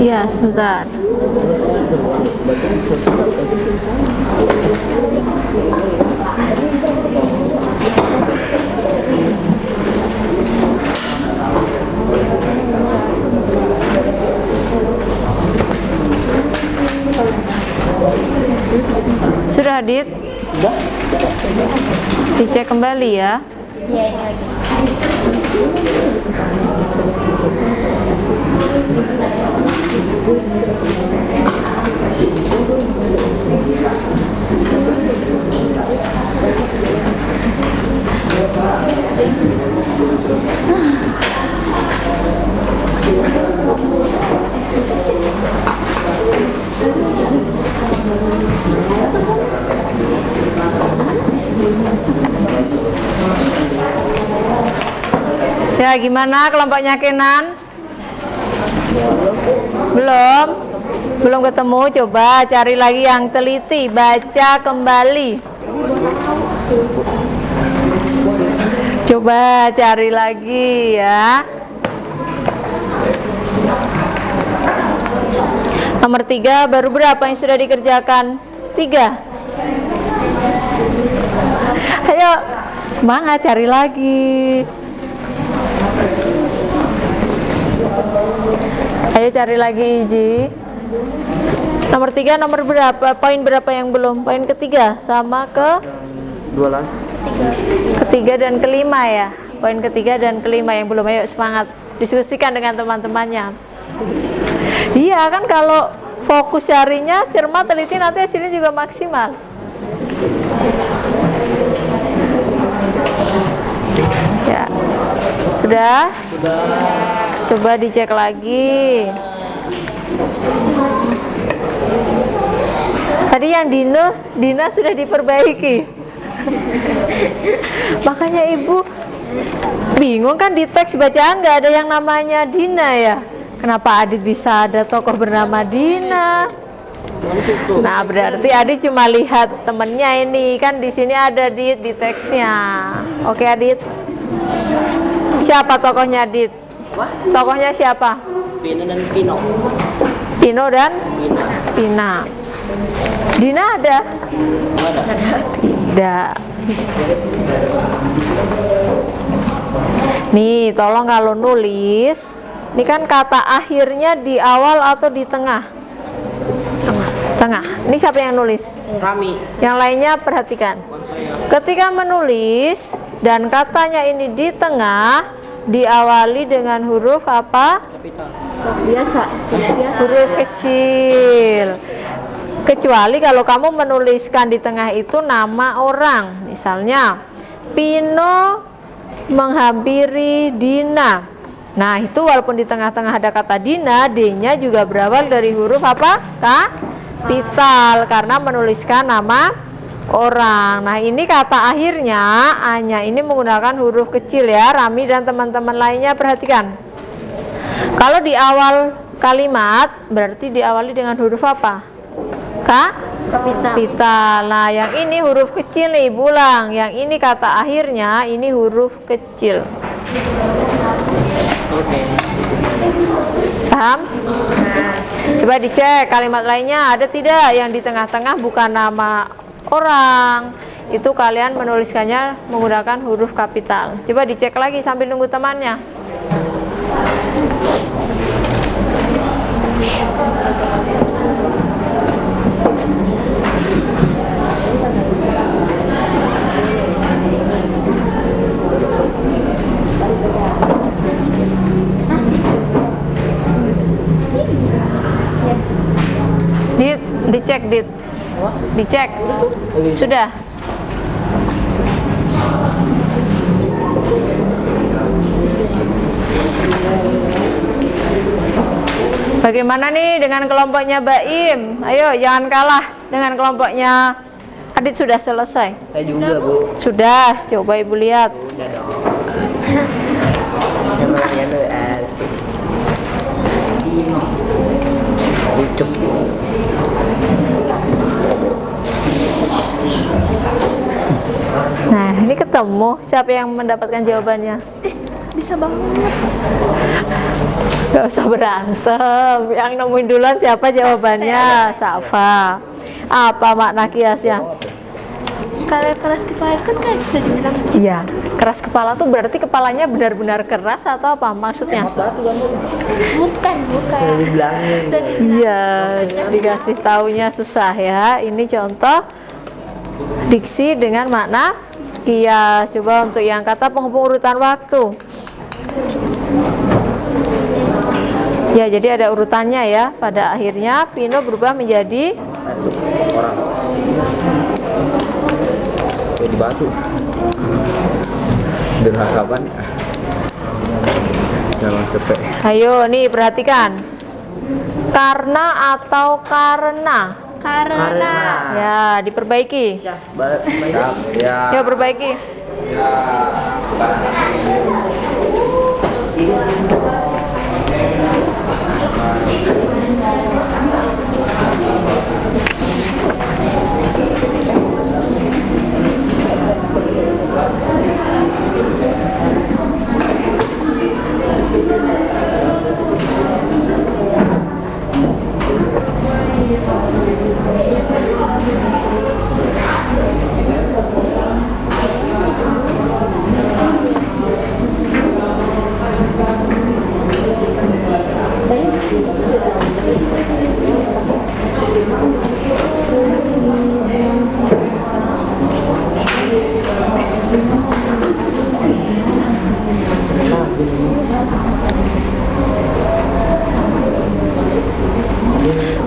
Speaker 1: Iya, sebentar. Adit? Dicek kembali ya.
Speaker 6: Iya, ini lagi.
Speaker 1: Ya, gimana kelompoknya Kenan? Belum? Belum ketemu? Coba cari lagi yang teliti, baca kembali. Coba cari lagi ya. Nomor 3 baru berapa yang sudah dikerjakan? 3. Ayo, semangat cari lagi. Ayo cari lagi Izzy. Nomor 3 nomor berapa? Poin berapa yang belum? Poin ketiga sama ketiga dan kelima ya. Poin ketiga dan kelima yang belum. Ayo semangat diskusikan dengan teman-temannya. Iya kan, kalau fokus carinya cermat teliti nanti hasilnya juga maksimal. Ya. Sudah? Coba dicek lagi. Tadi yang Dina sudah diperbaiki. Makanya ibu bingung kan, di teks bacaan nggak ada yang namanya Dina ya. Kenapa Adit bisa ada tokoh bernama Dina? Nah, berarti Adit cuma lihat temennya ini kan, di sini ada di teksnya. Oke Adit. Siapa tokohnya Adit? Tokohnya siapa?
Speaker 3: Pino dan Pino.
Speaker 1: Pino dan Pina. Dina ada? Tidak. Nih, tolong kalau nulis, ini kan kata akhirnya di awal atau di tengah? Tengah. Ini siapa yang nulis?
Speaker 3: Rami.
Speaker 1: Yang lainnya perhatikan. Ketika menulis dan katanya ini di tengah, diawali dengan huruf apa?
Speaker 6: Biasa.
Speaker 1: Huruf kecil. Kecuali kalau kamu menuliskan di tengah itu nama orang. Misalnya, Pino menghampiri Dina. Nah, itu walaupun di tengah-tengah ada kata Dina, D-nya juga berawal dari huruf apa? Kapital, karena menuliskan nama orang. Nah, ini kata akhirnya A-nya ini menggunakan huruf kecil ya. Rami dan teman-teman lainnya perhatikan. Kalau di awal kalimat berarti diawali dengan huruf apa? Kapital. Nah, yang ini huruf kecil nih, ulang. Yang ini kata akhirnya ini huruf kecil.
Speaker 3: Oke.
Speaker 1: Paham? Coba dicek kalimat lainnya ada tidak yang di tengah-tengah bukan nama orang. Itu kalian menuliskannya menggunakan huruf kapital. Coba dicek lagi sambil nunggu temannya. Dicek, dicek. Sudah. Bagaimana nih dengan kelompoknya Baim? Ayo, jangan kalah dengan kelompoknya Adit. Sudah selesai?
Speaker 3: Saya juga, Bu.
Speaker 1: Sudah, coba Ibu lihat.
Speaker 3: Udah dong. Namanya lu asik. Dino. Ucuk.
Speaker 1: Nah, ini ketemu. Siapa yang mendapatkan jawabannya?
Speaker 6: Bisa banget.
Speaker 1: Gak usah berantem. Yang nemuin duluan siapa jawabannya? Safa. Apa makna kiasnya?
Speaker 6: Kalau keras kepala kan kayak bisa dibilang.
Speaker 1: Iya, keras kepala tuh berarti kepalanya benar-benar keras atau apa maksudnya?
Speaker 6: Bukan.
Speaker 3: Bisa dibilangin.
Speaker 1: Iya, dikasih taunya susah ya. Ini contoh Diksi dengan makna kias. Coba untuk yang kata penghubung urutan waktu. Ya, jadi ada urutannya ya. Pada akhirnya Pino berubah menjadi
Speaker 5: Orang. Di batu. Durhaka banget. Jangan cepet.
Speaker 1: Ayo nih perhatikan. Karena atau karena?
Speaker 6: Karena.
Speaker 1: Ya, diperbaiki.
Speaker 2: Siap, ya.
Speaker 1: Ya, perbaiki.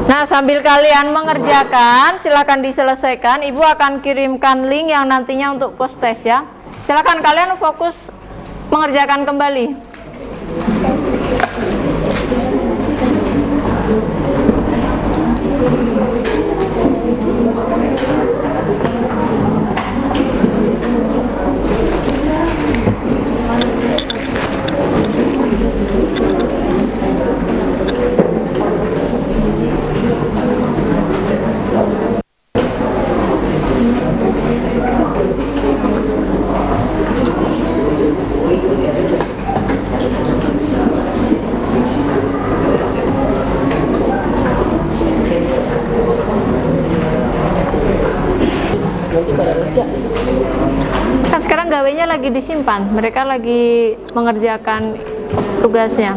Speaker 1: Nah, sambil kalian mengerjakan, silakan diselesaikan. Ibu akan kirimkan link yang nantinya untuk post test ya. Silakan kalian fokus mengerjakan kembali. Kan sekarang gawainya lagi disimpan, mereka lagi mengerjakan tugasnya.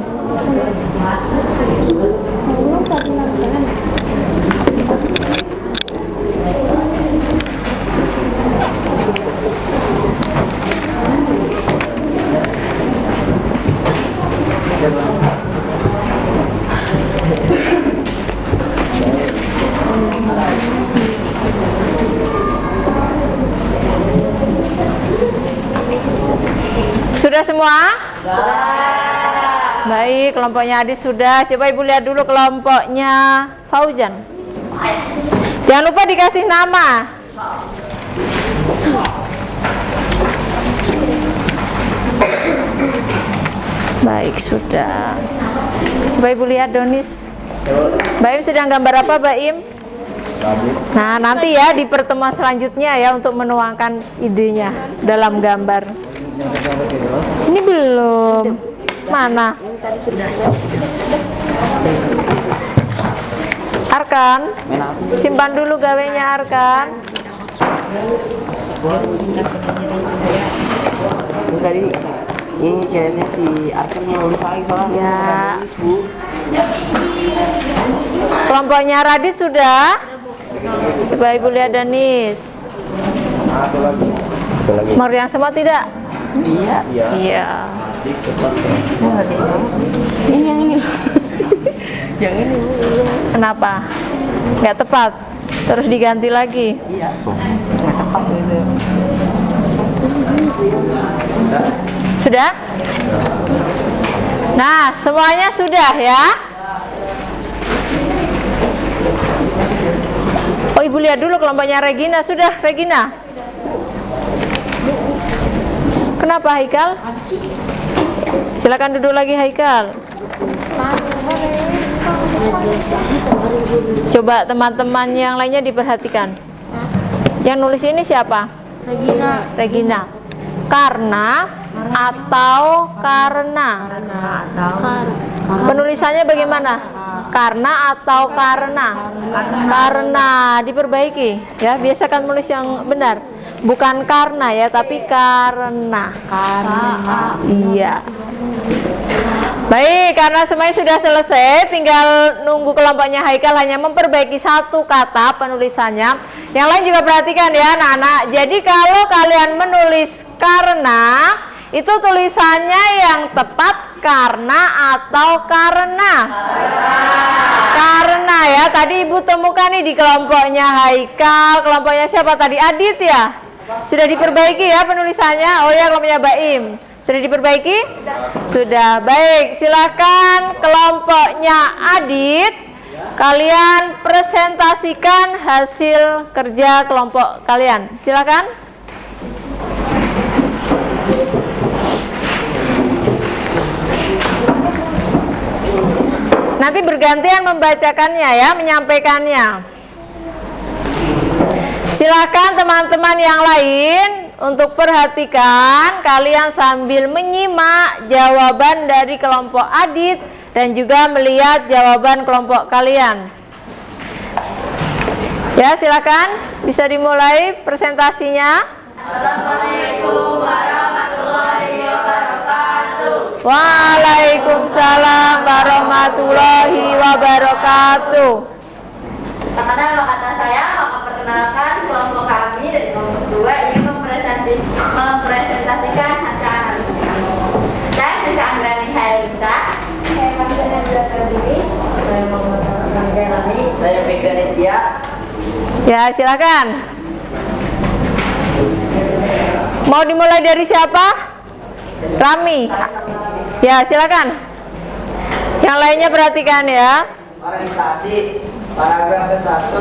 Speaker 1: Sudah semua? Baik, kelompoknya Adis sudah. Coba Ibu lihat dulu kelompoknya Fauzan. Jangan lupa dikasih nama. Baik, sudah. Coba Ibu lihat Donis. Baim sedang gambar apa, Baim? Nah, nanti ya di pertemuan selanjutnya ya untuk menuangkan idenya dalam gambar. Ini belum. Mana? Arkan, simpan dulu gawainya Arkan.
Speaker 3: Tadi ini kayaknya si Arkan yang nulis lagi soalnya.
Speaker 1: Ya. Kelompoknya Radit sudah. Coba Ibu lihat Danis. Mau yang semua tidak?
Speaker 3: Iya.
Speaker 1: Iya.
Speaker 3: Ini yang ini. Yang ini.
Speaker 1: Kenapa? Nggak tepat. Terus diganti lagi.
Speaker 3: Iya. Nggak tepat itu.
Speaker 1: Sudah? Nah, semuanya sudah ya. Oh, Ibu lihat dulu kelompoknya Regina. Sudah, Regina? Kenapa, Haikal? Silakan duduk lagi, Haikal. Coba teman-teman yang lainnya diperhatikan. Yang nulis ini siapa? Regina. Karena atau karena? Penulisannya bagaimana? Karena atau karena? Karena. Diperbaiki ya, biasakan menulis yang benar. Bukan karena ya, tapi karena. Iya. Baik, karena semuanya sudah selesai, tinggal nunggu kelompoknya Haikal hanya memperbaiki satu kata penulisannya. Yang lain juga perhatikan ya anak-anak. Jadi kalau kalian menulis karena, itu tulisannya yang tepat karena atau karena? Karena ya, tadi Ibu temukan nih di kelompoknya Haikal, kelompoknya siapa tadi? Adit ya? Sudah diperbaiki ya penulisannya? Oh ya, kelompoknya Baim. Sudah diperbaiki? Sudah. Baik, silakan kelompoknya Adit. Kalian presentasikan hasil kerja kelompok kalian. Silakan. Nanti bergantian membacakannya ya, menyampaikannya. Silakan teman-teman yang lain untuk perhatikan, kalian sambil menyimak jawaban dari kelompok Adit dan juga melihat jawaban kelompok kalian. Ya, silakan bisa dimulai presentasinya.
Speaker 4: Assalamualaikum warahmatullahi wabarakatuh.
Speaker 1: Waalaikumsalam warahmatullahi wabarakatuh.
Speaker 4: Perkenalkan nama kata saya, maka perkenalkan kelompok kami dari kelompok 2 ingin mempresentasikan hasil analisis kami. Saya Siska Anggrani Hairunisa. Saya Kamsa Nabila Terdiri. Saya Muhammad Rani.
Speaker 3: Saya Fikri Nitya.
Speaker 1: Ya, silakan. Mau dimulai dari siapa? Rami. Ya, silakan. Yang lainnya perhatikan ya.
Speaker 3: Orientasi paragraf ke-1.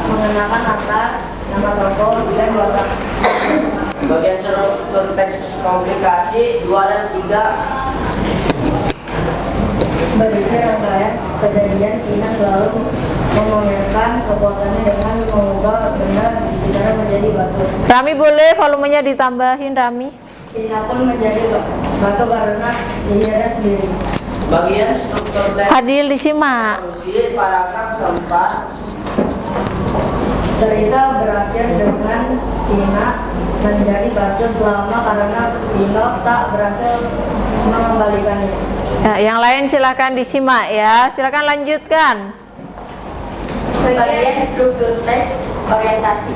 Speaker 4: Mengenalkan latar, nama tokoh, dan watak.
Speaker 3: Bagian struktur teks komplikasi 2 dan 3.
Speaker 4: Berisi rangkaian kejadian Kinan lalu memamerkan kekuatannya dengan mengubah benda di sekitarnya menjadi batu.
Speaker 1: Rami boleh volumenya ditambahin, Rami.
Speaker 4: Kinan pun menjadi batu karena sihirnya sendiri.
Speaker 3: Bagian struktur teks
Speaker 1: Fadil disimak.
Speaker 3: solusi paragraf ke-4.
Speaker 4: Cerita berakhir dengan Tina menjadi batu selama karena Tino tak berhasil mengembalikannya.
Speaker 1: Ya, yang lain silakan disimak ya. Silakan lanjutkan.
Speaker 4: Bagian struktur teks orientasi.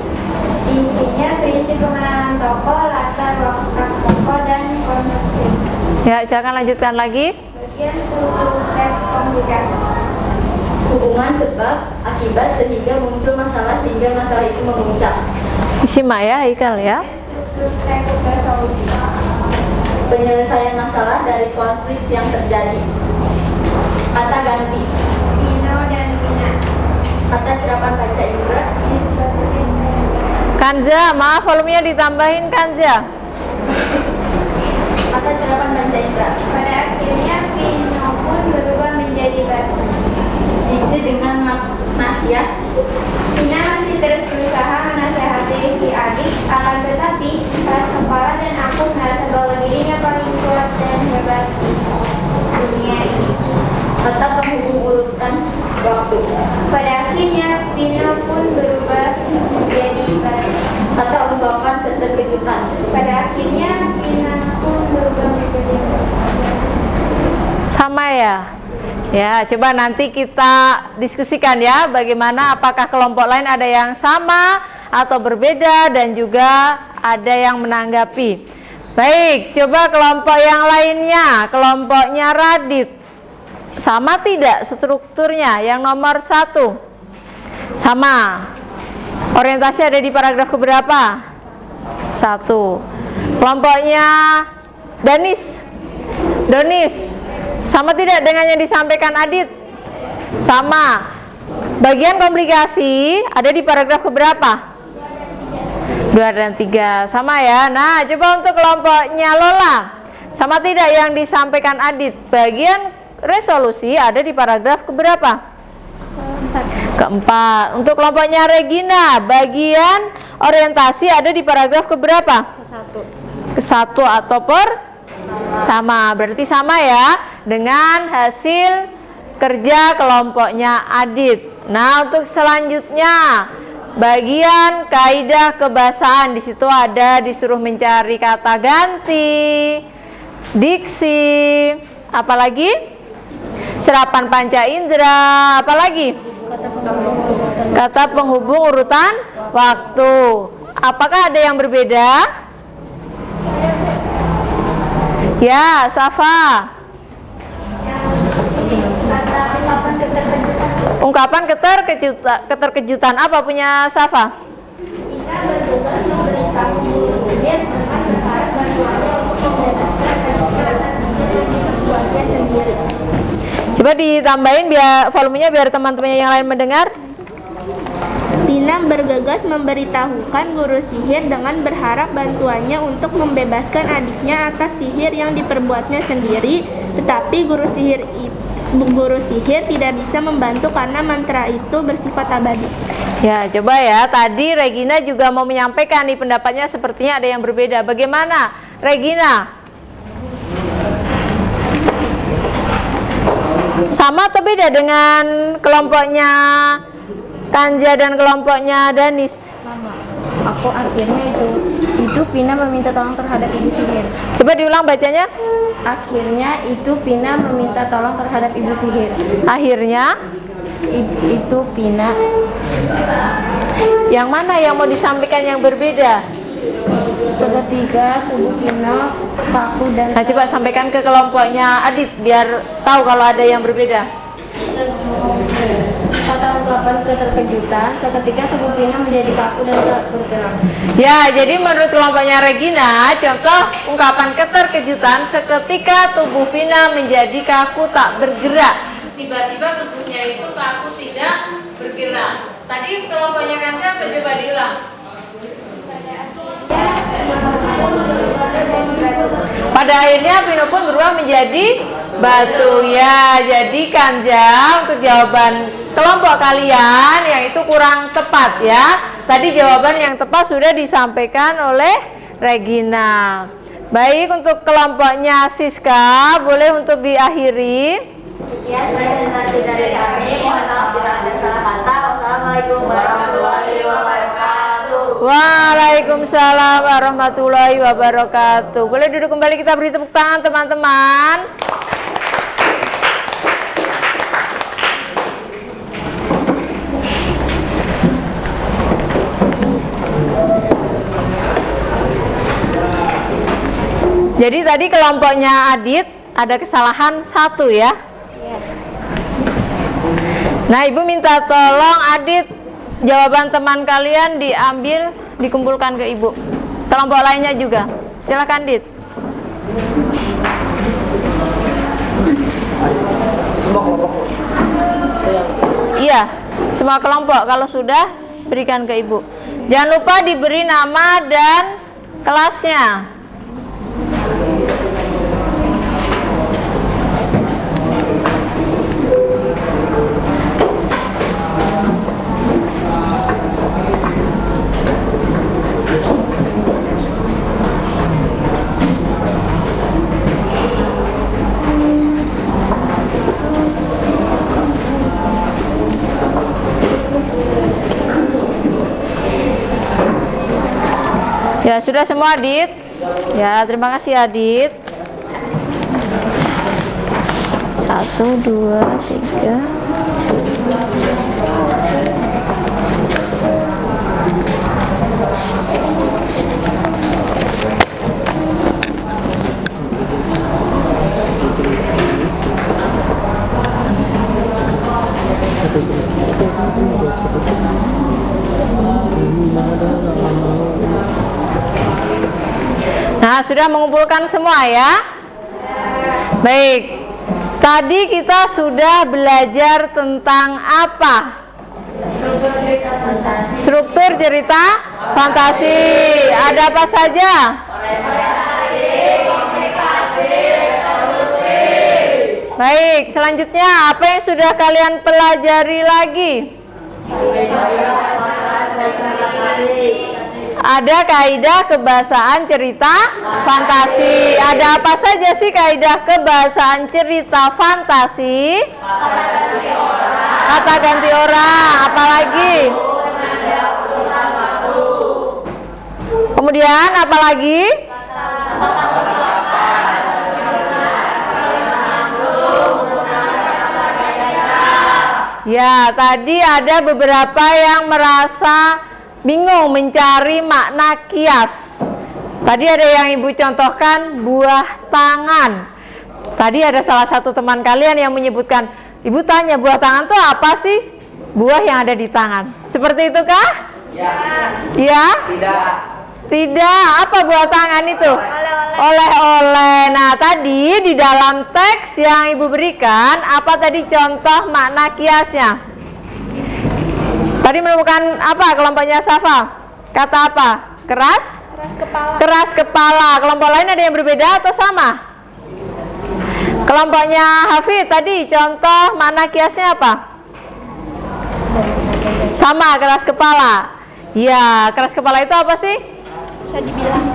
Speaker 4: Isinya berisi pengenalan tokoh, latar belakang tokoh, dan konsep.
Speaker 1: Ya, silakan lanjutkan lagi.
Speaker 4: Bagian struktur teks komplikasi. Hubungan sebab akibat sehingga muncul masalah hingga masalah itu memuncak.
Speaker 1: Disimak ya, Haikal ya.
Speaker 4: Struktur teks resolusi. Penyelesaian masalah dari konflik yang terjadi. Kata ganti. Pino dan Mina. Kata serapan baca indera.
Speaker 1: Kanza, maaf volumenya ditambahin Kanza.
Speaker 4: Kata serapan baca indera. Pada akhirnya Pino pun berubah menjadi batu. Diisi dengan Nasias. Pina masih terus berusaha menasehati si adik, akan tetapi keras kepala dan aku merasa bahwa dirinya paling kuat dan hebat di dunia ini.
Speaker 1: Kata penghubung urutan waktu.
Speaker 4: Pada akhirnya Pino pun berubah menjadi batu.
Speaker 1: Kata ungkapan keterkejutan.
Speaker 4: Pada akhirnya Pino pun berubah menjadi batu.
Speaker 1: Sama ya? Ya, coba nanti kita diskusikan ya, bagaimana apakah kelompok lain ada yang sama atau berbeda dan juga ada yang menanggapi. Baik, coba kelompok yang lainnya, kelompoknya Radit. Sama tidak strukturnya? Yang nomor 1. Sama. Orientasi ada di paragraf keberapa? 1. Kelompoknya Donis. Sama tidak dengan yang disampaikan Adit? Sama. Bagian komplikasi ada di paragraf keberapa? 2 dan 3. Sama ya. Nah, coba untuk kelompoknya Lola. Sama tidak yang disampaikan Adit? Bagian resolusi ada di paragraf keberapa? Keempat. Untuk kelompoknya Regina, bagian orientasi ada di paragraf keberapa? Ke-1 atau sama, berarti sama ya dengan hasil kerja kelompoknya Adit. Nah, untuk selanjutnya bagian kaidah kebahasaan, di situ ada disuruh mencari kata ganti, diksi, Apalagi? Serapan panca indera. Apalagi? Kata penghubung urutan waktu. Apakah ada yang berbeda? Ya, Safa. Ungkapan keterkejutan apa punya Safa? Coba ditambahin biar volumenya biar teman-temannya yang lain mendengar.
Speaker 7: Pina bergegas memberitahukan guru sihir dengan berharap bantuannya untuk membebaskan adiknya atas sihir yang diperbuatnya sendiri, tetapi guru sihir tidak bisa membantu karena mantra itu bersifat abadi.
Speaker 1: Ya, coba ya. Tadi Regina juga mau menyampaikan nih pendapatnya, sepertinya ada yang berbeda. Bagaimana, Regina? Sama atau beda dengan kelompoknya Kanja dan kelompoknya Danis?
Speaker 6: Sama. Aku akhirnya itu Pina meminta tolong terhadap ibu sihir.
Speaker 1: Coba diulang bacanya.
Speaker 6: Akhirnya itu Pina meminta tolong terhadap ibu sihir.
Speaker 1: Akhirnya
Speaker 6: Itu Pina.
Speaker 1: yang mana yang mau disampaikan yang berbeda?
Speaker 6: Seketika tubuh Pina kaku dan
Speaker 1: Nah, coba sampaikan ke kelompoknya Adit biar tahu kalau ada yang berbeda.
Speaker 6: kata ungkapan keterkejutan, seketika tubuh Pina menjadi kaku dan tak bergerak.
Speaker 1: Ya, jadi menurut kelompoknya Regina, contoh ungkapan keterkejutan, seketika tubuh Pina menjadi kaku tak bergerak. Tiba-tiba tubuhnya itu kaku tidak bergerak. Tadi kelompoknya Kanja coba diulang. Pada akhirnya Pino pun berubah menjadi batu. Ya, jadi Kanja untuk jawaban kelompok kalian yang itu kurang tepat ya. Tadi jawaban yang tepat sudah disampaikan oleh Regina. Baik, untuk kelompoknya Siska boleh untuk diakhiri.
Speaker 4: Ya, presentasi dari kami. Mohon maaf bila ada salah kata. Wassalamualaikum warahmatullahi wabarakatuh.
Speaker 1: Waalaikumsalam warahmatullahi wabarakatuh. Boleh duduk kembali, kita beri tepuk tangan teman-teman. Jadi tadi kelompoknya Adit ada kesalahan satu ya. Nah, Ibu minta tolong Adit, jawaban teman kalian diambil, dikumpulkan ke Ibu. Kelompok lainnya juga. Silakan, Dit.
Speaker 3: Semua kelompok.
Speaker 1: Iya, semua kelompok. Kalau sudah, berikan ke Ibu. Jangan lupa diberi nama dan kelasnya. Ya, sudah semua, Adit? Ya, terima kasih, Adit. 1, 2, 3. Nah, sudah mengumpulkan semua ya? Baik. Tadi kita sudah belajar tentang apa? Struktur cerita fantasi. Ada apa saja? Baik, selanjutnya apa yang sudah kalian pelajari lagi? Ada kaidah kebahasaan cerita fantasi. Ada apa saja sih kaidah kebahasaan cerita fantasi? Kata ganti orang. Apalagi? Kemudian apalagi? Ya, tadi ada beberapa yang merasa bingung mencari makna kias. Tadi ada yang Ibu contohkan buah tangan. Tadi ada salah satu teman kalian yang menyebutkan, Ibu tanya buah tangan itu apa sih? Buah yang ada di tangan. Seperti itu kah?
Speaker 3: Ya.
Speaker 1: Ya?
Speaker 3: Tidak.
Speaker 1: Tidak. Apa buah tangan itu? Oleh-oleh. Nah, tadi di dalam teks yang Ibu berikan, apa tadi contoh makna kiasnya? Tadi menemukan apa kelompoknya Safa? Kata apa? Keras?
Speaker 7: Keras kepala.
Speaker 1: Keras kepala. Kelompok lain ada yang berbeda atau sama? Kelompoknya Hafid tadi contoh makna kiasnya apa? Sama, keras kepala. Ya, keras kepala itu apa sih?
Speaker 7: Bisa dibilang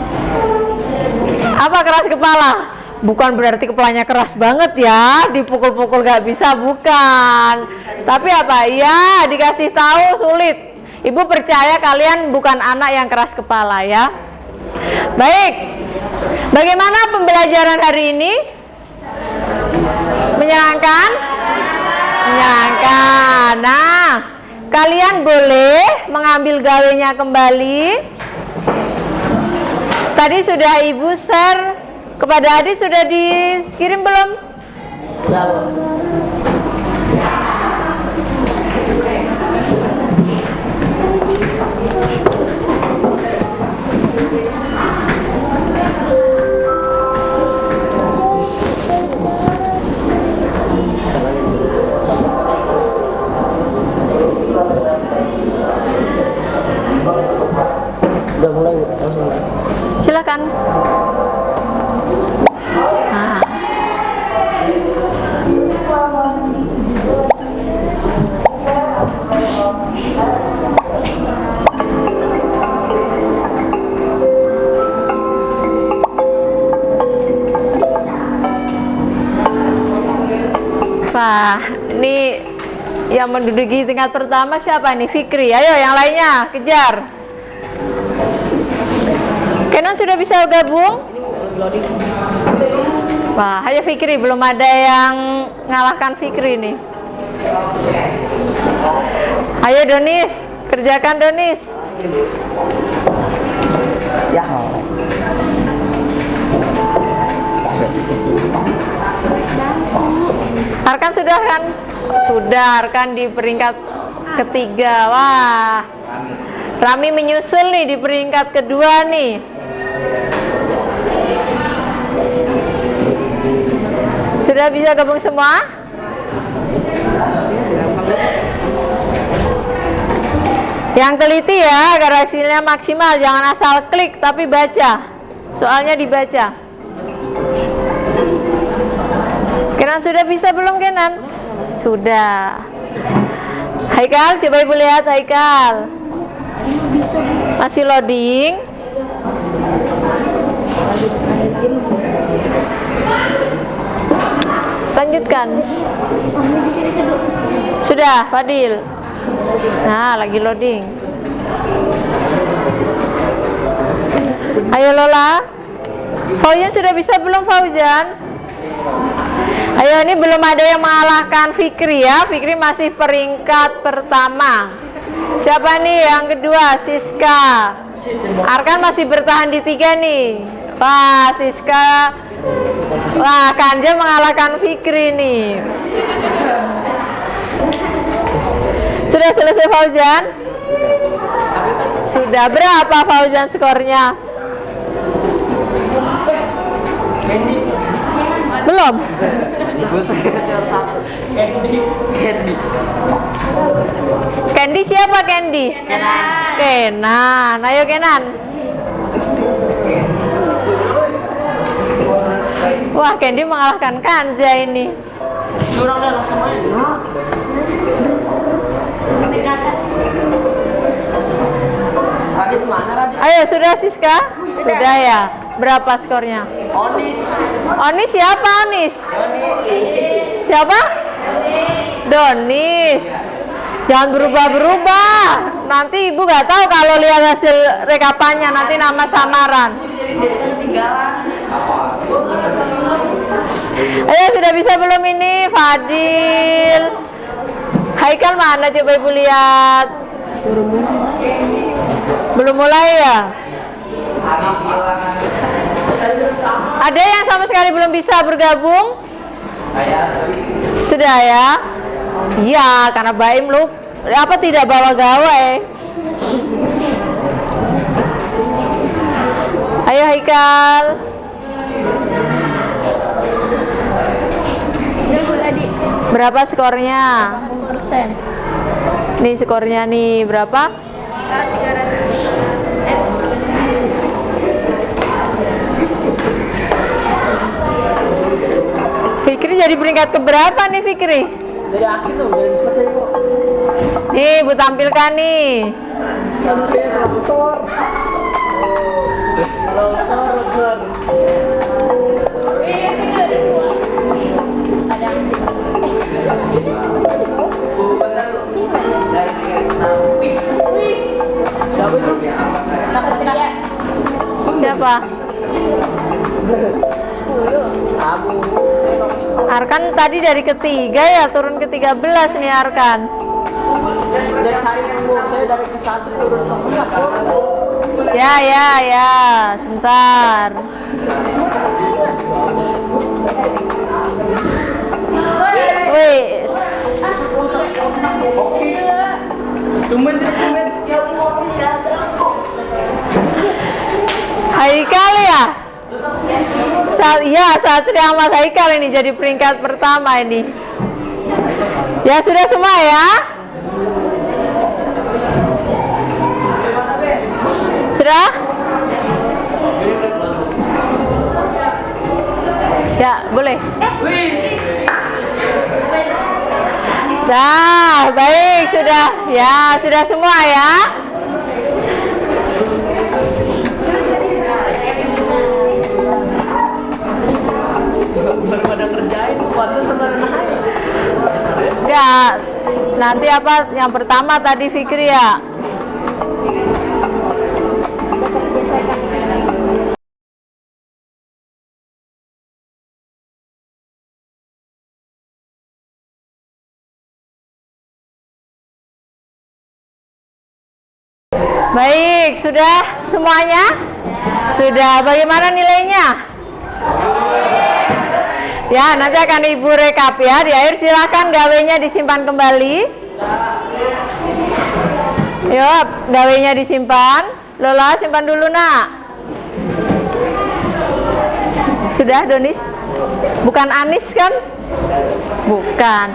Speaker 1: Apa keras kepala? Bukan berarti kepalanya keras banget ya, dipukul-pukul gak bisa, bukan. Tapi apa? Ya, dikasih tahu sulit. Ibu percaya kalian bukan anak yang keras kepala ya. Baik. Bagaimana pembelajaran hari ini? Menyenangkan? Menyenangkan. Nah, kalian boleh mengambil gawenya kembali. Tadi sudah Ibu share kepada adik, sudah dikirim belum?
Speaker 3: Sudah. Udah mulai langsung.
Speaker 1: Silakan. Nah. Wah, ini yang menduduki tingkat pertama siapa nih? Fikri. Ayo yang lainnya kejar. Kenan sudah bisa gabung? Wah, ayo Fikri, belum ada yang ngalahkan Fikri nih. Ayo Donis, kerjakan Donis.
Speaker 3: Ya.
Speaker 1: Arkan sudah kan? Sudah, Arkan di peringkat ketiga. Wah, Rami menyusul nih di peringkat kedua nih. Sudah bisa gabung semua? Yang teliti ya, agar hasilnya maksimal. Jangan asal klik tapi baca. Soalnya dibaca. Kenan sudah bisa belum Kenan? Sudah. Haikal, coba Ibu lihat Haikal. Masih loading. Lanjutkan. Sudah, Fadil. Nah, lagi loading. Ayo Lola. Fauzan sudah bisa belum Fauzan? Ayo, ini belum ada yang mengalahkan Fikri ya. Fikri masih peringkat pertama. Siapa nih yang kedua? Siska. Arkan masih bertahan di 3 nih. Wah, Siska. Wah, Kanja mengalahkan Fikri nih. Sudah selesai Fauzan? Sudah. Berapa Fauzan skornya? Belum? Candy siapa Candy? Kenan. Ayo Kenan. Wah, Candy mengalahkan Kanja ini.
Speaker 3: Curang dah langsung main.
Speaker 1: Ayo, sudah Siska? Sudah ya. Berapa skornya?
Speaker 3: Onis.
Speaker 1: Onis siapa Onis? Siapa? Donis. Jangan berubah-berubah. Nanti Ibu gak tahu kalau lihat hasil rekapannya, nanti nama samaran. Ayo, sudah bisa belum ini? Fadil, Haikal mana coba Ibu lihat? Belum mulai ya? Ada yang sama sekali belum bisa bergabung? Sudah ya? Iya, karena Baim lu apa tidak bawa gawai. Ayo Haikal. Berapa skornya? 8%. Nih skornya nih berapa?
Speaker 7: 300.
Speaker 1: Fikri jadi peringkat keberapa nih Fikri?
Speaker 3: Dari akhir tuh, dari 4 saya kok.
Speaker 1: Nih, Bu tampilkan nih.
Speaker 3: Lalu saya traktor. Kalau sorot. Siapa itu?
Speaker 1: Siapa? Arkan tadi dari ketiga ya, turun ke 13 nih Arkan.
Speaker 3: Dari hari yang saya dari ke 1 turun ke 4.
Speaker 1: Ya, sebentar. Wes. Haikal ya? Satria Ahmad Haikal ini jadi peringkat pertama ini. Ya sudah semua ya? Sudah? Ya, boleh. Nah, baik, sudah. Ya, sudah semua ya. Ya, nanti apa yang pertama tadi Fikri ya? Baik, sudah semuanya? Sudah, bagaimana nilainya? Ya, nanti akan Ibu rekap ya. Di akhir silakan gawainya disimpan kembali. Yuk, gawainya disimpan. Lola, simpan dulu nak. Sudah, Donis? Bukan Anis kan? Bukan.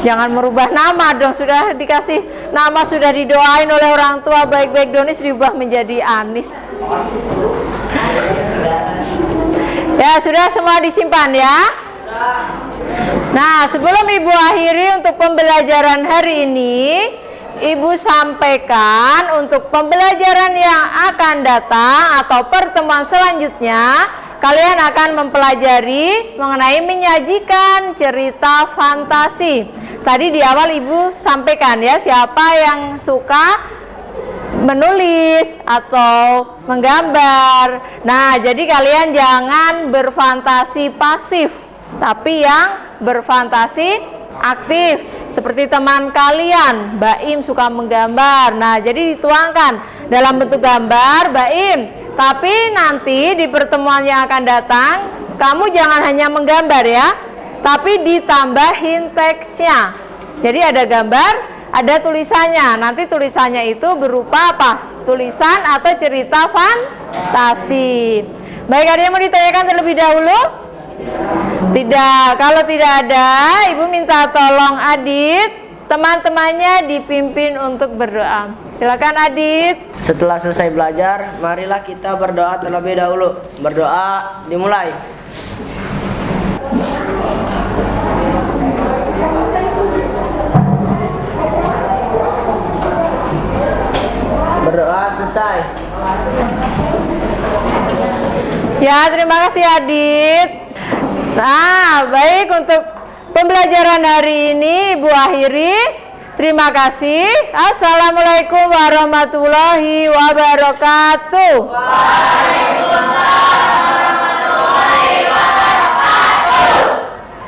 Speaker 1: Jangan merubah nama dong. Sudah dikasih nama, sudah didoain oleh orang tua baik-baik, Donis diubah menjadi Anis. Ya, sudah semua disimpan ya. Nah, sebelum Ibu akhiri untuk pembelajaran hari ini, Ibu sampaikan untuk pembelajaran yang akan datang atau pertemuan selanjutnya, kalian akan mempelajari mengenai menyajikan cerita fantasi. Tadi di awal Ibu sampaikan ya, siapa yang suka menulis atau menggambar. Nah, jadi kalian jangan berfantasi pasif, tapi yang berfantasi aktif. Seperti teman kalian, Baim suka menggambar. Nah, jadi dituangkan dalam bentuk gambar, Baim. Tapi nanti di pertemuan yang akan datang, kamu jangan hanya menggambar ya, tapi ditambahin teksnya. Jadi ada gambar, ada tulisannya. Nanti tulisannya itu berupa apa? Tulisan atau cerita fantasi. Baik, ada yang mau ditanyakan terlebih dahulu? Tidak. Kalau tidak ada, Ibu minta tolong Adit, teman-temannya dipimpin untuk berdoa. Silakan Adit.
Speaker 3: Setelah selesai belajar, marilah kita berdoa terlebih dahulu. Berdoa dimulai. Berdoa selesai.
Speaker 1: Ya, terima kasih Adit. Nah, baik, untuk pembelajaran hari ini Ibu akhiri. Terima kasih. Assalamualaikum warahmatullahi wabarakatuh. Waalaikumsalam.